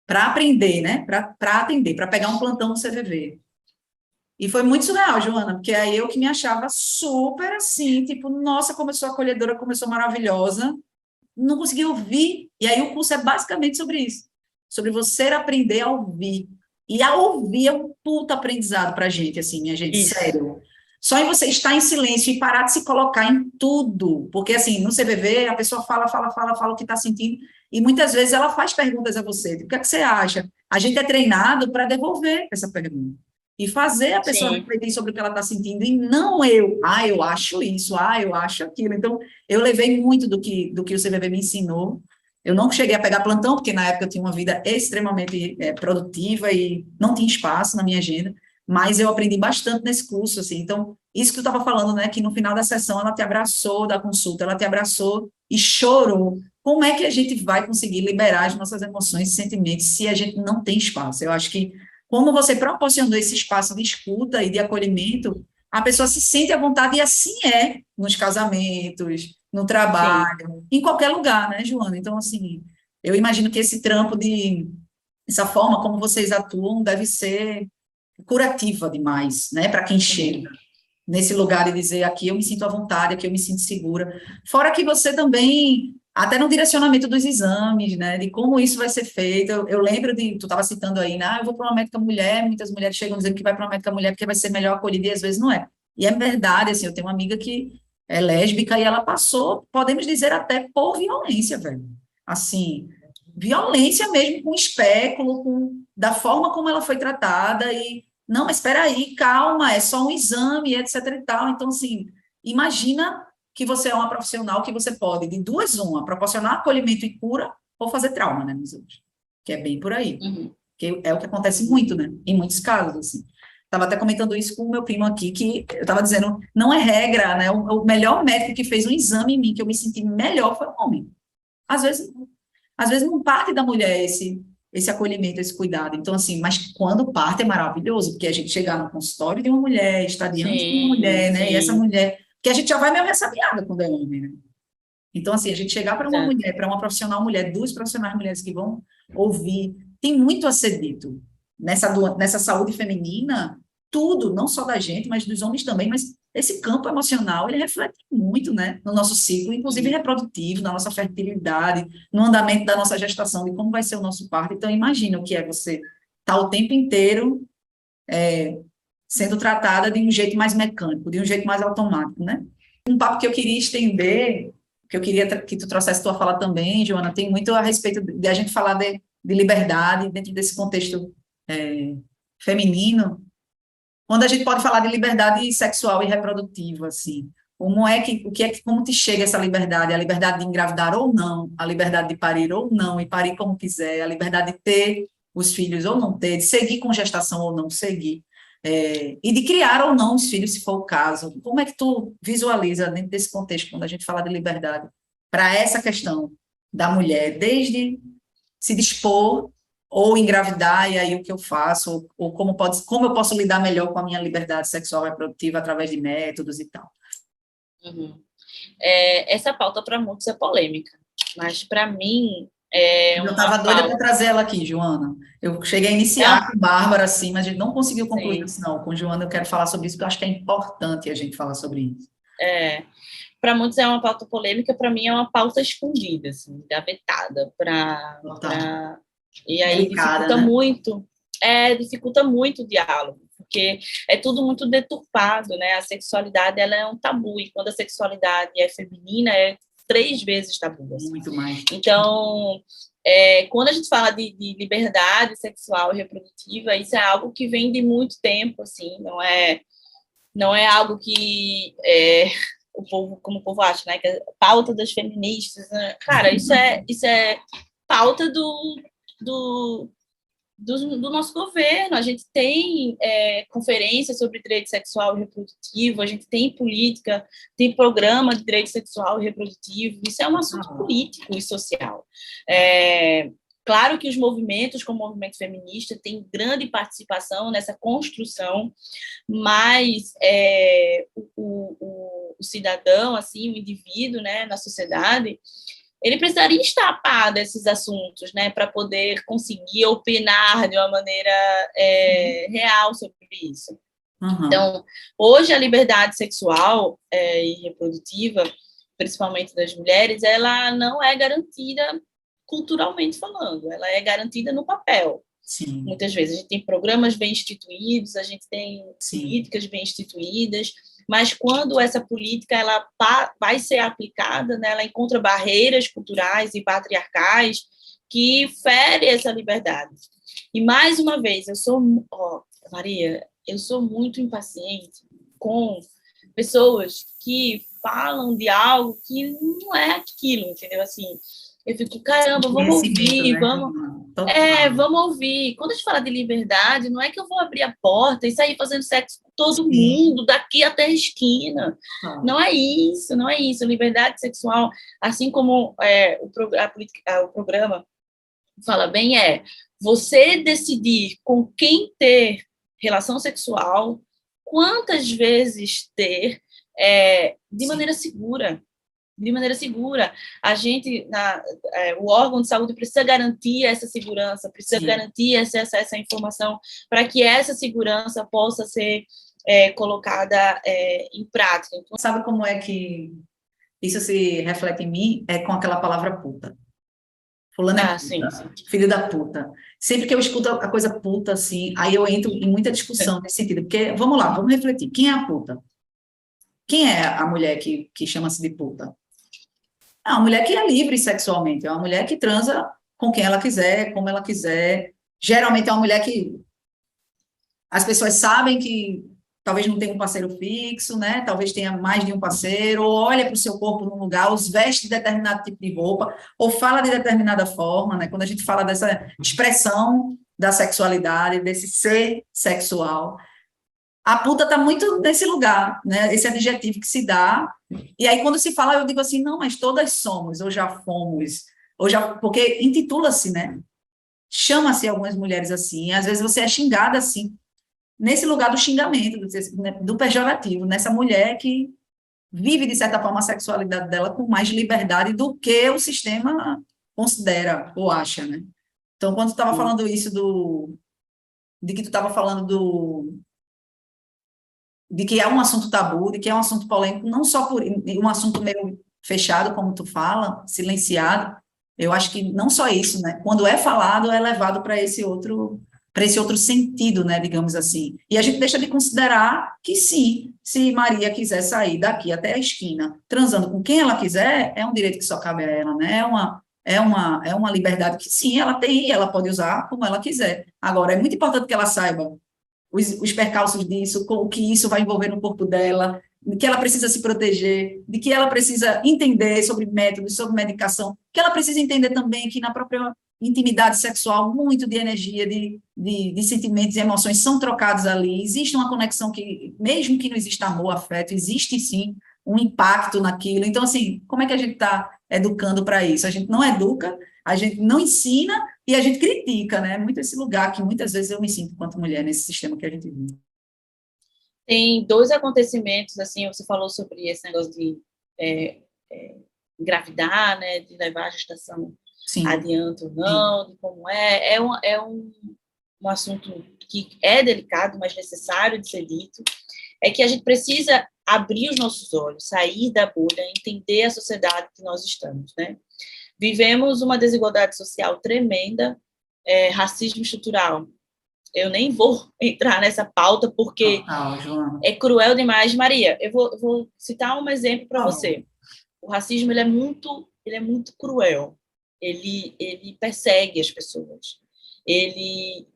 para aprender, né? Para atender, para pegar um plantão no CVV. E foi muito surreal, Joana, porque aí eu que me achava super assim, tipo, nossa, como eu sou acolhedora, como eu sou maravilhosa, não conseguia ouvir. E aí o curso é basicamente sobre isso, sobre você aprender a ouvir. E a ouvir é um puta aprendizado pra gente, assim, minha gente, sério. Só em você estar em silêncio e parar de se colocar em tudo. Porque, assim, no CVV, a pessoa fala o que está sentindo, e muitas vezes ela faz perguntas a você. O que é que você acha? a gente é treinado para devolver essa pergunta e fazer a pessoa Sim. refletir sobre o que ela está sentindo, e não eu acho isso, eu acho aquilo. Então, eu levei muito do que o CVV me ensinou. Eu não cheguei a pegar plantão, porque na época eu tinha uma vida extremamente produtiva e não tinha espaço na minha agenda, mas eu aprendi bastante nesse curso, assim. Então, isso que tu estava falando, né, que no final da sessão ela te abraçou da consulta, ela te abraçou e chorou. Como é que a gente vai conseguir liberar as nossas emoções e sentimentos se a gente não tem espaço? Eu acho que, como você proporcionou esse espaço de escuta e de acolhimento, a pessoa se sente à vontade, e assim é nos casamentos, no Sim. trabalho, em qualquer lugar, né, Joana? Então, assim, eu imagino que esse trampo essa forma como vocês atuam deve ser curativa demais, né, para quem chega Uhum. nesse lugar e dizer aqui eu me sinto à vontade, aqui eu me sinto segura. Fora que você também, até no direcionamento dos exames, né, de como isso vai ser feito, eu lembro tu estava citando aí, né, eu vou para uma médica mulher, muitas mulheres chegam dizendo que vai para uma médica mulher porque vai ser melhor acolhida e às vezes não é. E é verdade, assim, eu tenho uma amiga que é lésbica e ela passou, podemos dizer até por violência, velho. Assim, violência mesmo com espéculo, da forma como ela foi tratada e não, mas espera aí, calma, é só um exame, etc e tal. Então, assim, imagina que você é uma profissional que você pode, de duas uma, proporcionar acolhimento e cura ou fazer trauma, né, nos outros. Que é bem por aí. Uhum. Que é o que acontece Uhum. muito, né, em muitos casos, assim. Estava até comentando isso com o meu primo aqui, que eu estava dizendo, não é regra, né, o melhor médico que fez um exame em mim, que eu me senti melhor, foi um homem. Às vezes, às vezes não parte da mulher esse acolhimento, esse cuidado. Então, assim, mas quando parte é maravilhoso, porque a gente chegar no consultório de uma mulher, estar diante de uma Sim, mulher, né? E essa sim. mulher, que a gente já vai meio ressabiada quando é homem, né? Então, assim, a gente chegar para uma Exato. mulher, para uma profissional mulher, duas profissionais mulheres que vão ouvir, tem muito a ser dito. Nessa saúde feminina, tudo, não só da gente, mas dos homens também, mas esse campo emocional, ele reflete muito, né, no nosso ciclo, inclusive Uhum. reprodutivo, na nossa fertilidade, no andamento da nossa gestação, de como vai ser o nosso parto. Então, imagina o que é você estar o tempo inteiro sendo tratada de um jeito mais mecânico, de um jeito mais automático, né? Um papo que eu queria estender, que eu queria que tu trouxesse tua fala também, Joana, tem muito a respeito de a gente falar de liberdade dentro desse contexto é, feminino, quando a gente pode falar de liberdade sexual e reprodutiva, assim, como te chega essa liberdade? A liberdade de engravidar ou não, a liberdade de parir ou não, e parir como quiser, a liberdade de ter os filhos ou não ter, de seguir com gestação ou não seguir, e de criar ou não os filhos, se for o caso. Como é que tu visualiza dentro desse contexto, quando a gente fala de liberdade, para essa questão da mulher, desde se dispor ou engravidar, e aí o que eu faço, ou como eu posso lidar melhor com a minha liberdade sexual e reprodutiva através de métodos e tal. Uhum. Essa pauta para muitos é polêmica, mas para mim é Eu uma estava doida para pauta. trazer ela aqui, Joana. Eu cheguei a É iniciar uma, com Bárbara, assim, mas a gente não conseguiu concluir sim, isso, não. Com Joana eu quero falar sobre isso, porque eu acho que é importante a gente falar sobre isso. para muitos é uma pauta polêmica, para mim é uma pauta escondida, assim, gavetada, Tá. e aí Delicada, né? dificulta muito o diálogo, porque é tudo muito deturpado, né? A sexualidade ela é um tabu, e quando a sexualidade é feminina, é 3 vezes tabu. Assim. Muito mais. Então, quando a gente fala de liberdade sexual e reprodutiva, isso é algo que vem de muito tempo, assim, não é algo que o povo, como o povo acha, né, que é pauta das feministas, né? Cara, isso é pauta do, do nosso governo. A gente tem conferência sobre direito sexual e reprodutivo, a gente tem política, tem programa de direito sexual e reprodutivo. Isso é um assunto político e social. Claro que os movimentos, como o movimento feminista, têm grande participação nessa construção, mas o cidadão, assim, o indivíduo, né, na sociedade, ele precisaria estar a par desses assuntos, né, para poder conseguir opinar de uma maneira real sobre isso. Uhum. Então, hoje a liberdade sexual e reprodutiva, principalmente das mulheres, ela não é garantida culturalmente falando, ela é garantida no papel. Sim, Muitas vezes a gente tem programas bem instituídos, a gente tem sim. políticas bem instituídas, mas quando essa política ela vai ser aplicada, né, ela encontra barreiras culturais e patriarcais que fere essa liberdade. E, mais uma vez, Maria, eu sou muito impaciente com pessoas que falam de algo que não é aquilo, entendeu? Assim, eu fico, caramba, vamos ouvir, Né? vamos ouvir. Quando a gente fala de liberdade, não é que eu vou abrir a porta e sair fazendo sexo com todo mundo, daqui até a esquina. Não é isso, não é isso. Liberdade sexual, assim como o programa fala bem, você decidir com quem ter relação sexual, quantas vezes ter, de maneira segura. De maneira segura. A gente, o órgão de saúde precisa garantir essa segurança, precisa garantir esse acesso à informação para que essa segurança possa ser colocada em prática. Então, sabe como é que isso se reflete em mim? É com aquela palavra puta. Fulano é puta, sim. Filho da puta. Sempre que eu escuto a coisa puta, assim, aí eu entro em muita discussão nesse sentido. Porque, vamos lá, vamos refletir. Quem é a puta? Quem é a mulher que chama-se de puta? É uma mulher que é livre sexualmente, é uma mulher que transa com quem ela quiser, como ela quiser. Geralmente é uma mulher que as pessoas sabem que talvez não tenha um parceiro fixo, né? Talvez tenha mais de um parceiro, ou olha para o seu corpo num lugar, os veste de determinado tipo de roupa, ou fala de determinada forma, né? Quando a gente fala dessa expressão da sexualidade, desse ser sexual, a puta está muito nesse lugar, né? Esse adjetivo que se dá. E aí, quando se fala, eu digo assim, não, mas todas somos, ou já fomos, porque intitula-se, né? Chama-se algumas mulheres assim, às vezes você é xingada assim, nesse lugar do xingamento, do pejorativo, nessa mulher que vive, de certa forma, a sexualidade dela com mais liberdade do que o sistema considera ou acha, né? Então, quando tu estava falando isso de que tu estava falando de que é um assunto tabu, de que é um assunto polêmico, não só por um assunto meio fechado, como tu fala, silenciado, eu acho que não só isso, né? Quando é falado, é levado para esse outro sentido, né, digamos assim. E a gente deixa de considerar que sim, se Maria quiser sair daqui até a esquina, transando com quem ela quiser, é um direito que só cabe a ela, né? É uma liberdade que sim, ela tem e ela pode usar como ela quiser. Agora, é muito importante que ela saiba os percalços disso, o que isso vai envolver no corpo dela, de que ela precisa se proteger, de que ela precisa entender sobre métodos, sobre medicação, que ela precisa entender também que na própria intimidade sexual, muito de energia, de sentimentos e emoções são trocados ali, existe uma conexão que, mesmo que não exista amor, afeto, existe sim um impacto naquilo. Então, assim, como é que a gente está educando para isso? A gente não educa, a gente não ensina e a gente critica, né? Muito esse lugar que muitas vezes eu me sinto enquanto mulher nesse sistema que a gente vive. Tem dois acontecimentos, assim, você falou sobre esse negócio de engravidar, né, de levar a gestação adiante ou não, de como um assunto que é delicado, mas necessário de ser dito, é que a gente precisa abrir os nossos olhos, sair da bolha, entender a sociedade que nós estamos, né? Vivemos uma desigualdade social tremenda, racismo estrutural. Eu nem vou entrar nessa pauta, porque é cruel demais. Maria, eu vou citar um exemplo para você. O racismo ele é muito cruel. Ele persegue as pessoas. Ele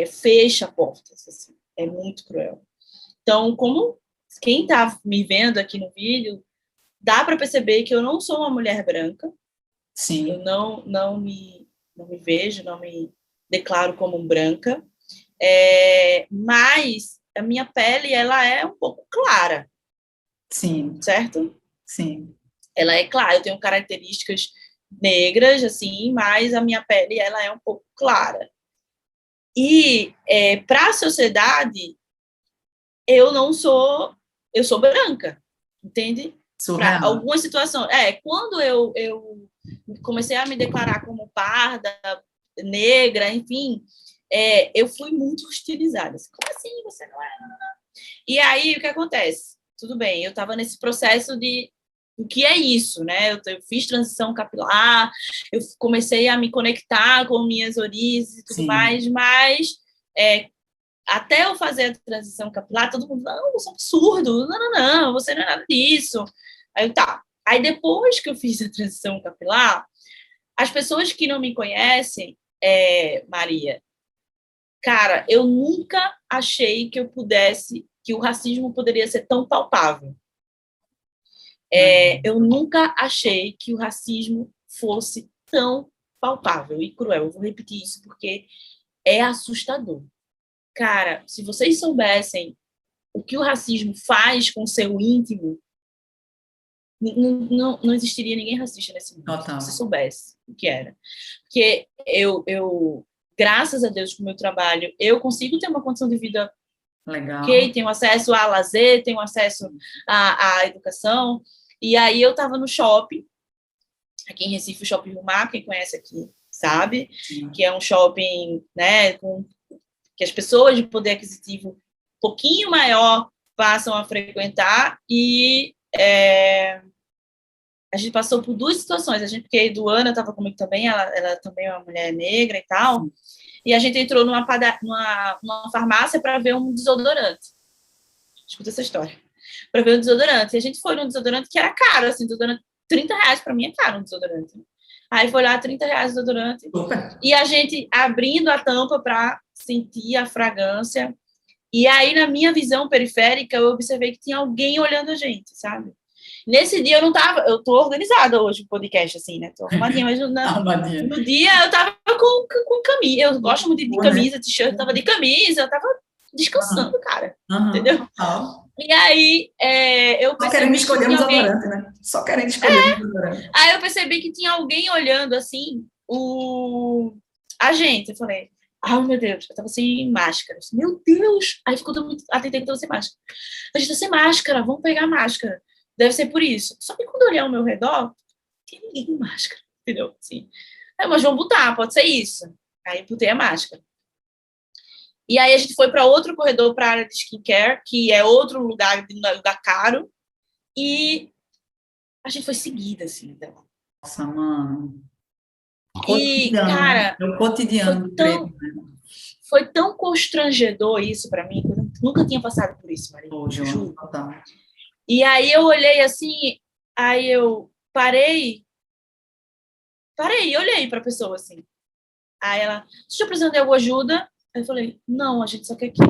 fecha portas. Assim. É muito cruel. Então, como quem está me vendo aqui no vídeo, dá para perceber que eu não sou uma mulher branca. Sim. Eu não me vejo, não me declaro como branca. Mas a minha pele ela é um pouco clara. Sim. Certo? Sim. Ela é clara, eu tenho características negras, assim, mas a minha pele ela é um pouco clara. E para a sociedade, eu sou branca, entende? Para algumas situações. Quando eu comecei a me declarar como parda, negra, enfim, eu fui muito hostilizada. Como assim? Você não é? E aí, o que acontece? Tudo bem, eu estava nesse processo de o que é isso, né? Eu fiz transição capilar, eu comecei a me conectar com minhas origens e tudo mais, mas até eu fazer a transição capilar, todo mundo, não, você é um absurdo, não, você não é nada disso. Aí, tá. Aí, depois que eu fiz a transição capilar, As pessoas que não me conhecem, Maria, cara, eu nunca achei que que o racismo poderia ser tão palpável. Eu nunca achei que o racismo fosse tão palpável e cruel. Eu vou repetir isso porque é assustador. Cara, se vocês soubessem o que o racismo faz com o seu íntimo, não existiria ninguém racista nesse mundo. Total. Se você soubesse o que era. Porque eu, graças a Deus, com o meu trabalho, eu consigo ter uma condição de vida legal. Ok, tenho acesso a lazer, tenho acesso à educação. E aí eu estava no shopping, aqui em Recife, o Shopping Rio Mar, quem conhece aqui sabe, que é um shopping, né, que as pessoas de poder aquisitivo um pouquinho maior passam a frequentar, e a gente passou por duas situações, porque a Eduana estava comigo também, ela também é uma mulher negra e tal, e a gente entrou numa farmácia para ver um desodorante. Escuta essa história. Para ver um desodorante. E a gente foi num desodorante que era caro, assim, desodorante, R$30 para mim é caro um desodorante. Aí foi lá, R$30 o desodorante. E a gente abrindo a tampa para sentir a fragrância. E aí, na minha visão periférica, eu observei que tinha alguém olhando a gente, sabe? Nesse dia eu não tava... Eu tô organizada hoje no podcast, assim, né? Tô arrumadinha, mas no dia eu tava com camisa. Eu gosto muito de camisa, t-shirt, tava de camisa, eu tava descansando, cara. Entendeu? E aí, eu percebi... Só querendo escolher um desodorante, né? Só querendo escolher um desodorante. Aí eu percebi que tinha alguém olhando, assim, a gente. Eu falei, ai, meu Deus, eu tava sem máscara. Meu Deus! Aí ficou todo mundo atentando que tava sem máscara. A gente tá sem máscara, vamos pegar a máscara. Deve ser por isso. Só que quando eu olhei ao meu redor, não tinha ninguém com máscara, entendeu? Assim. Aí, mas vamos botar, pode ser isso. Aí botei a máscara. E aí a gente foi para outro corredor para a área de skincare, que é outro lugar caro, e a gente foi seguida, assim, dela. Nossa, mano. E, cara, é o cotidiano foi tão constrangedor isso para mim, eu nunca tinha passado por isso, Maria. Juro. E aí eu olhei assim, aí eu parei e olhei para a pessoa, assim. Aí ela, você está precisando de alguma ajuda? Aí eu falei, não, a gente só quer aqui.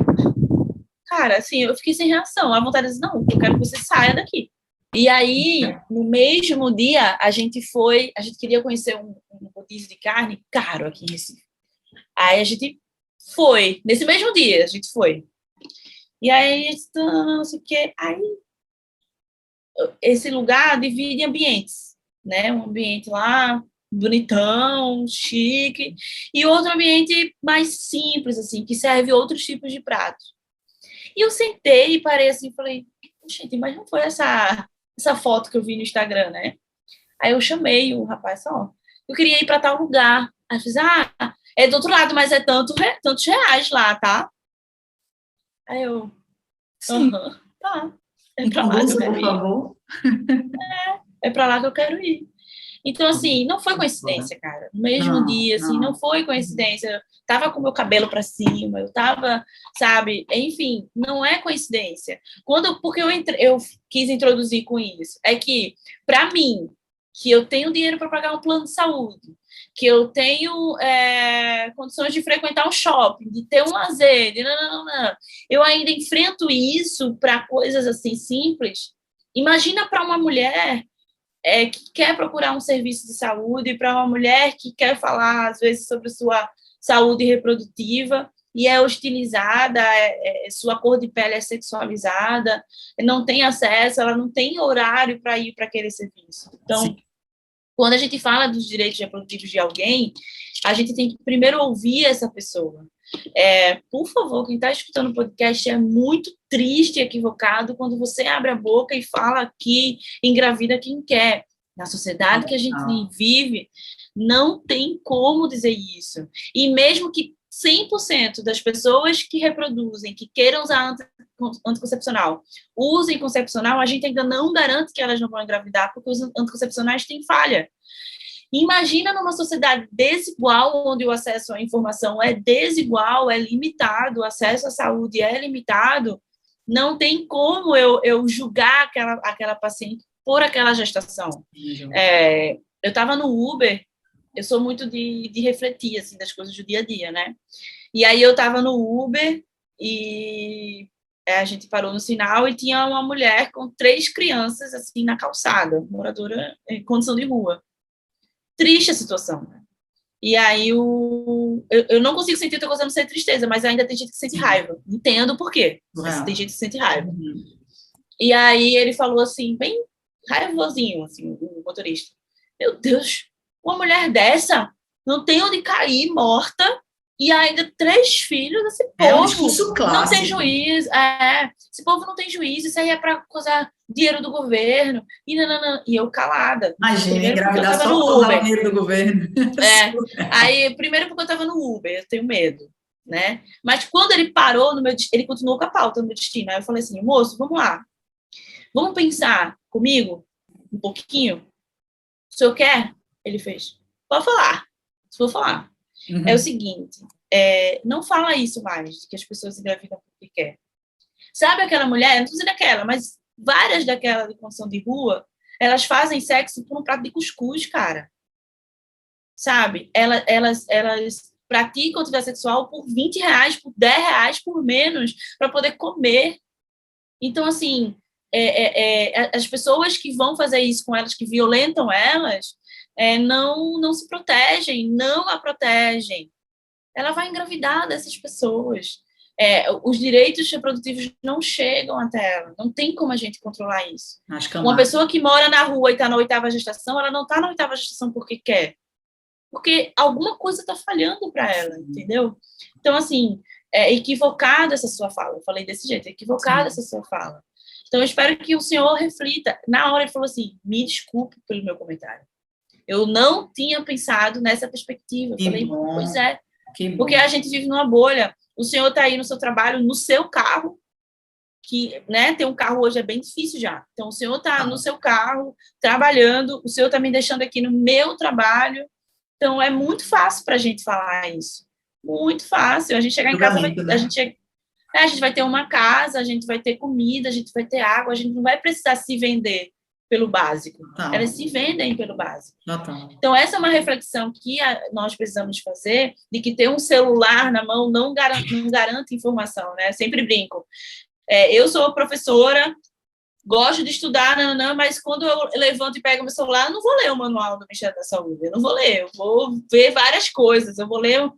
Cara, assim, eu fiquei sem reação. A vontade de dizer, não, eu quero que você saia daqui. E aí, no mesmo dia, a gente queria conhecer um rodízio de carne caro aqui em Recife. Aí a gente foi, nesse mesmo dia, a gente foi. E aí, a gente, não sei o quê. Aí, esse lugar divide ambientes, né? Um ambiente lá, bonitão, chique, e outro ambiente mais simples, assim, que serve outros tipos de pratos. E eu sentei e parei assim, falei, gente, mas não foi essa foto que eu vi no Instagram, né? Aí eu chamei o rapaz, ó, eu queria ir para tal lugar. Aí eu fiz, é do outro lado, mas é tantos reais lá, tá? Aí eu, tá, é para lá que eu quero ir. Por favor. É para lá que eu quero ir. Então, assim, não foi coincidência, cara. No mesmo dia, assim, não foi coincidência. Eu tava com o meu cabelo para cima, eu tava, sabe? Enfim, não é coincidência. Porque eu quis introduzir com isso, é que, para mim, que eu tenho dinheiro para pagar um plano de saúde, que eu tenho condições de frequentar um shopping, de ter um lazer, eu ainda enfrento isso para coisas assim simples. Imagina para uma mulher que quer procurar um serviço de saúde, para uma mulher que quer falar, às vezes, sobre sua saúde reprodutiva e é hostilizada, sua cor de pele é sexualizada, não tem acesso, ela não tem horário para ir para aquele serviço. Então, sim, quando a gente fala dos direitos reprodutivos de alguém, a gente tem que primeiro ouvir essa pessoa. Por favor, quem está escutando o podcast é muito triste e equivocado quando você abre a boca e fala que engravida quem quer. Na sociedade que a gente vive, não tem como dizer isso. E mesmo que 100% das pessoas que reproduzem, que queiram usar anticoncepcional, usem concepcional, a gente ainda não garante que elas não vão engravidar, porque os anticoncepcionais têm falha. Imagina numa sociedade desigual, onde o acesso à informação é desigual, é limitado, o acesso à saúde é limitado, não tem como eu julgar aquela paciente por aquela gestação. Eu estava no Uber, eu sou muito de refletir, assim, das coisas do dia a dia, né? E aí eu estava no Uber e a gente parou no sinal e tinha uma mulher com 3 crianças, assim, na calçada, moradora em condição de rua. Triste a situação, né? E aí eu não consigo sentir outra coisa a não ser tristeza, mas ainda tem gente que sente raiva. Entendo por quê, mas tem gente que sente raiva. E aí ele falou assim, bem raivosinho, assim, o motorista. Meu Deus, uma mulher dessa não tem onde cair, morta, e ainda 3 filhos, esse povo um discurso clássico. Não tem juízo, esse povo não tem juízo, isso aí é para coisar dinheiro do governo, e eu calada. Imagina, engravidar só por causa do dinheiro do governo. Aí, primeiro porque eu estava no Uber, eu tenho medo, né? Mas quando ele parou, ele continuou com a pauta no meu destino, aí eu falei assim, moço, vamos lá, vamos pensar comigo um pouquinho? O senhor quer? Ele fez, pode falar, se for falar. É o seguinte, não fala isso mais, que as pessoas engravidam porque quer. Sabe aquela mulher, não estou dizendo aquela, mas várias daquela de condição de rua, elas fazem sexo por um prato de cuscuz, cara. Sabe? Elas praticam atividade sexual por R$20, por R$10, por menos, para poder comer. Então, assim, as pessoas que vão fazer isso com elas, que violentam elas, não se protegem, não a protegem. Ela vai engravidar dessas pessoas. Os direitos reprodutivos não chegam até ela. Não tem como a gente controlar isso. Uma pessoa que mora na rua e está na 8ª gestação, ela não está na 8ª gestação porque quer. Porque alguma coisa está falhando para ela, entendeu? Então, assim, equivocada essa sua fala. Eu falei desse jeito, equivocada essa sua fala. Então, eu espero que o senhor reflita. Na hora ele falou assim, me desculpe pelo meu comentário. Eu não tinha pensado nessa perspectiva. Eu falei, pois é. Porque a gente vive numa bolha. O senhor está aí no seu trabalho, no seu carro, que, né, ter um carro hoje é bem difícil já. Então, o senhor está no seu carro, trabalhando, o senhor está me deixando aqui no meu trabalho. Então, é muito fácil para a gente falar isso. Muito fácil. A gente chegar em casa, a gente vai ter uma casa, a gente vai ter comida, a gente vai ter água, a gente não vai precisar se vender pelo básico. Elas se vendem pelo básico. Então, essa é uma reflexão que nós precisamos fazer, de que ter um celular na mão não garante informação, né? Eu sempre brinco. Eu sou professora, gosto de estudar, mas quando eu levanto e pego meu celular, eu não vou ler o manual do Ministério da Saúde, eu não vou ler, eu vou ver várias coisas, eu vou ler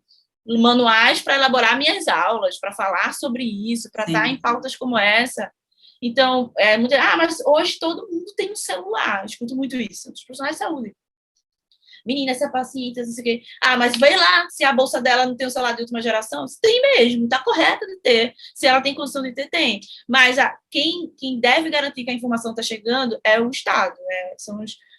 manuais para elaborar minhas aulas, para falar sobre isso, para estar em pautas como essa. Então, mas hoje todo mundo tem um celular, eu escuto muito isso, dos profissionais de saúde. Menina, essa paciente, não sei o quê. Mas vai lá, se a bolsa dela não tem um celular de última geração, tem mesmo, está correta de ter. Se ela tem condição de ter, tem. Mas quem deve garantir que a informação está chegando é o Estado,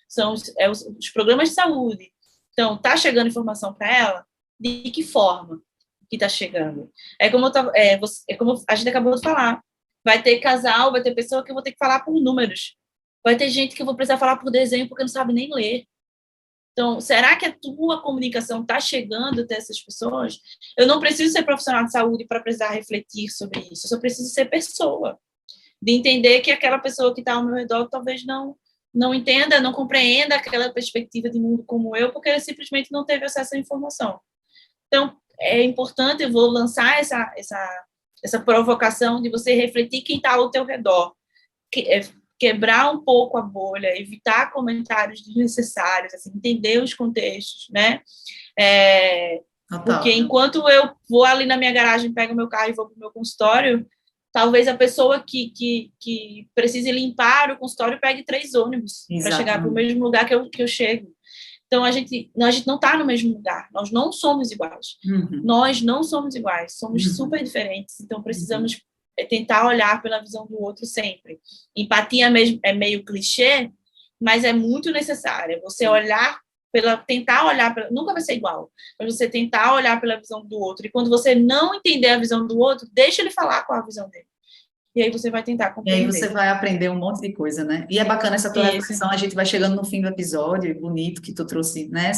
são os programas de saúde. Então, está chegando informação para ela? De que forma que está chegando? Como a gente acabou de falar. Vai ter casal, vai ter pessoa que eu vou ter que falar por números. Vai ter gente que eu vou precisar falar por desenho porque não sabe nem ler. Então, será que a tua comunicação está chegando até essas pessoas? Eu não preciso ser profissional de saúde para precisar refletir sobre isso. Eu só preciso ser pessoa. De entender que aquela pessoa que está ao meu redor talvez não entenda, não compreenda aquela perspectiva de mundo como eu, porque ele simplesmente não teve acesso à informação. Então, é importante, eu vou lançar essa provocação de você refletir quem está ao teu redor. Quebrar um pouco a bolha, evitar comentários desnecessários, assim, entender os contextos, né? Porque enquanto eu vou ali na minha garagem, pego meu carro e vou para o meu consultório, talvez a pessoa que precise limpar o consultório pegue 3 ônibus para chegar para o mesmo lugar que eu chego. Então, a gente não está no mesmo lugar, nós não somos iguais. Nós não somos iguais, somos super diferentes, então precisamos tentar olhar pela visão do outro sempre. Empatia é meio clichê, mas é muito necessária. Você tentar olhar, nunca vai ser igual, mas você tentar olhar pela visão do outro. E quando você não entender a visão do outro, deixa ele falar qual a visão dele. E aí você vai tentar compreender. E aí você vai aprender um monte de coisa, né? E é bacana essa tua reflexão, a gente vai chegando no fim do episódio, bonito que tu trouxe, né?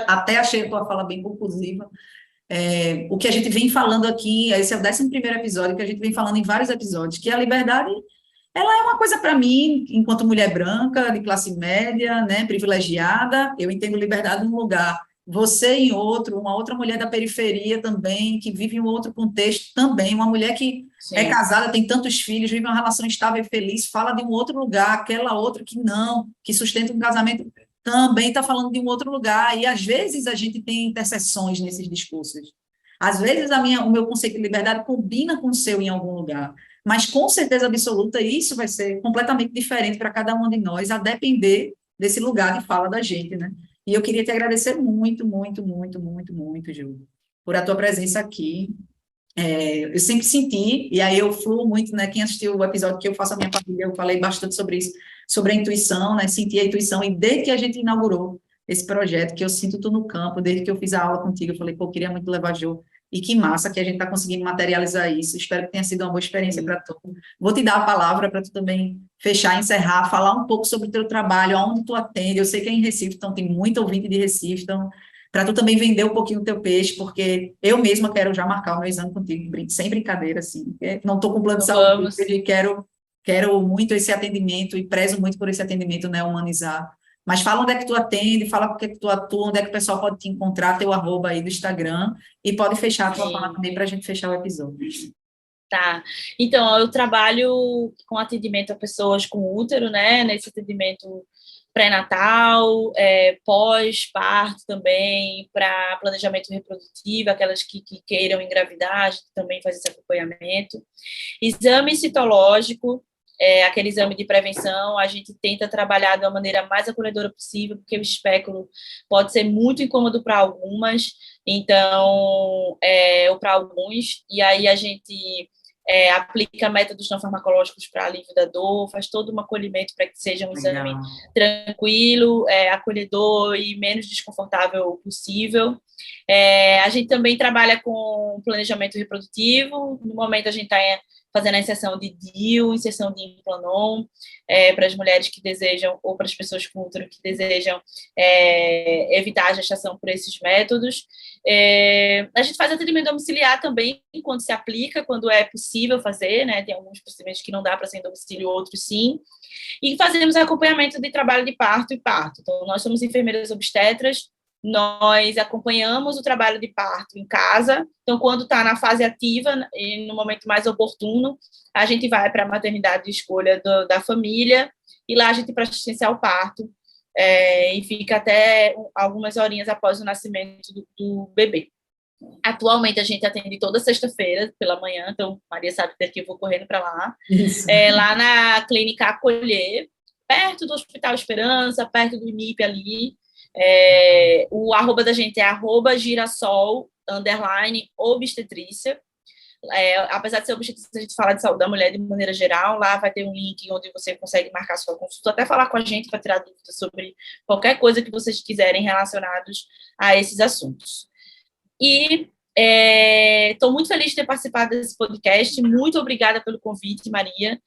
Até achei a tua fala bem conclusiva. O que a gente vem falando aqui, esse é o 11º episódio, que a gente vem falando em vários episódios, que a liberdade Ela é uma coisa para mim, enquanto mulher branca, de classe média, né, privilegiada, eu entendo liberdade num lugar, você em outro, uma outra mulher da periferia também, que vive em um outro contexto também, uma mulher que é Sim, casada, tem tantos filhos, vive uma relação estável e feliz, fala de um outro lugar, aquela outra que não, que sustenta um casamento, também está falando de um outro lugar, e às vezes a gente tem interseções nesses discursos. Às vezes o meu conceito de liberdade combina com o seu em algum lugar. Mas, com certeza absoluta, isso vai ser completamente diferente para cada um de nós, a depender desse lugar de fala da gente, né? E eu queria te agradecer muito, muito, muito, muito, muito, Ju, por a tua presença aqui. Eu sempre senti, e aí eu fluo muito, né? Quem assistiu o episódio que eu faço a minha família, eu falei bastante sobre isso, sobre a intuição, né? Senti a intuição, e desde que a gente inaugurou esse projeto, que eu sinto tu no campo, desde que eu fiz a aula contigo, eu falei, pô, eu queria muito levar a Ju, e que massa que a gente está conseguindo materializar isso. Espero que tenha sido uma boa experiência sim. para tu. Vou te dar a palavra para tu também fechar, encerrar, falar um pouco sobre o teu trabalho, aonde tu atende. Eu sei que é em Recife, então tem muito ouvinte de Recife, então para tu também vender um pouquinho o teu peixe, porque eu mesma quero já marcar o meu exame contigo, sem brincadeira, assim. Não estou com plano de Então saúde, vamos. e quero muito esse atendimento e prezo muito por esse atendimento, né, humanizar. Mas fala onde é que tu atende, fala por que tu atua, onde é que o pessoal pode te encontrar, teu arroba aí do Instagram, e pode fechar a tua fala Sim. também para a gente fechar o episódio. Tá. Então, eu trabalho com atendimento a pessoas com útero, né? Nesse atendimento pré-natal, pós-parto também, para planejamento reprodutivo, aquelas que queiram engravidar, a gente também faz esse acompanhamento. Exame citológico, aquele exame de prevenção, a gente tenta trabalhar de uma maneira mais acolhedora possível, porque o espéculo pode ser muito incômodo para algumas, então, ou para alguns, e aí a gente aplica métodos não farmacológicos para alívio da dor, faz todo um acolhimento para que seja um exame Legal. tranquilo, acolhedor e menos desconfortável possível. A gente também trabalha com planejamento reprodutivo, no momento a gente está fazendo a inserção de DIU, inserção de Implanon, para as mulheres que desejam, ou para as pessoas com útero que desejam evitar a gestação por esses métodos. A gente faz atendimento domiciliar também, quando se aplica, quando é possível fazer, né? Tem alguns procedimentos que não dá para ser em domicílio, outros sim. E fazemos acompanhamento de trabalho de parto e parto. Então, nós somos enfermeiras obstetras, nós acompanhamos o trabalho de parto em casa. Então, quando está na fase ativa e no momento mais oportuno, a gente vai para a maternidade de escolha da família e lá a gente presta assistência ao parto e fica até algumas horinhas após o nascimento do bebê. Atualmente a gente atende toda sexta-feira pela manhã, então Maria sabe que eu vou correndo para lá. Isso. Lá na clínica Acolher, perto do Hospital Esperança, perto do IMIP ali. O arroba da gente é arroba girassol, _ obstetrícia. Apesar de ser obstetrícia, a gente fala de saúde da mulher de maneira geral, lá vai ter um link onde você consegue marcar sua consulta, até falar com a gente para tirar dúvidas sobre qualquer coisa que vocês quiserem relacionados a esses assuntos. E estou muito feliz de ter participado desse podcast. Muito obrigada pelo convite, Maria.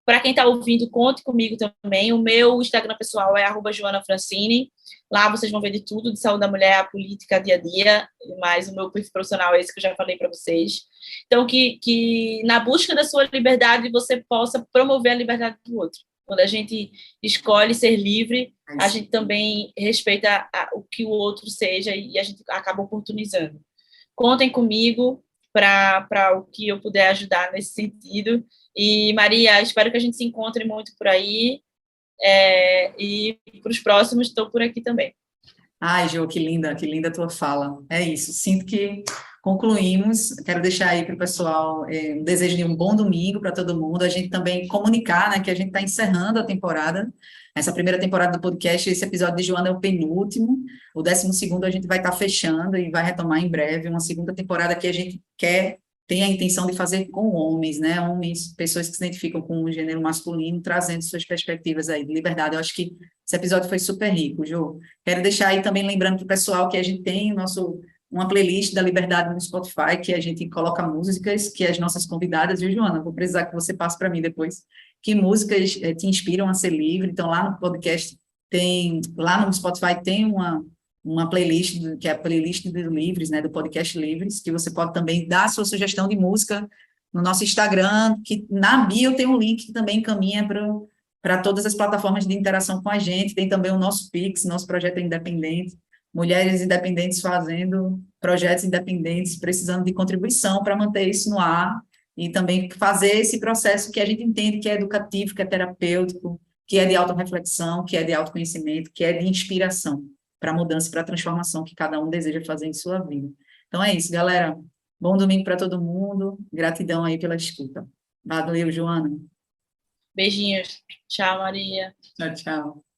Para quem está ouvindo, conte comigo também. O meu Instagram pessoal é @joanafrancine. Lá vocês vão ver de tudo, de saúde da mulher, a política, dia a dia, mas o meu perfil profissional é esse que eu já falei para vocês. Então, que na busca da sua liberdade, você possa promover a liberdade do outro. Quando a gente escolhe ser livre, a gente também respeita o que o outro seja e a gente acaba oportunizando. Contem comigo para o que eu puder ajudar nesse sentido. E, Maria, espero que a gente se encontre muito por aí. E para os próximos, estou por aqui também. Ai, Jo, que linda a tua fala. É isso, sinto que concluímos. Quero deixar aí para o pessoal um desejo de um bom domingo para todo mundo. A gente também comunicar, né, que a gente está encerrando a temporada, essa primeira temporada do podcast. Esse episódio de Joana é o penúltimo, o 12º a gente vai estar fechando e vai retomar em breve uma segunda temporada que a gente tem a intenção de fazer com homens, né? Homens, pessoas que se identificam com o gênero masculino, trazendo suas perspectivas aí de liberdade. Eu acho que esse episódio foi super rico, Jo. Quero deixar aí também lembrando para o pessoal que a gente tem uma playlist da Liberdade no Spotify, que a gente coloca músicas que as nossas convidadas, viu, Joana? Vou precisar que você passe para mim depois. Que músicas te inspiram a ser livre? Então, lá no podcast lá no Spotify tem uma playlist, que é a playlist de livres, né, do podcast Livres, que você pode também dar a sua sugestão de música no nosso Instagram, que na bio tem um link que também encaminha para todas as plataformas de interação com a gente. Tem também o nosso Pix, nosso projeto é independente, mulheres independentes fazendo projetos independentes, precisando de contribuição para manter isso no ar e também fazer esse processo que a gente entende que é educativo, que é terapêutico, que é de autorreflexão, que é de autoconhecimento, que é de inspiração para a mudança e para a transformação que cada um deseja fazer em sua vida. Então é isso, galera. Bom domingo para todo mundo. Gratidão aí pela escuta. Valeu, Joana. Beijinhos. Tchau, Maria. Tchau, tchau.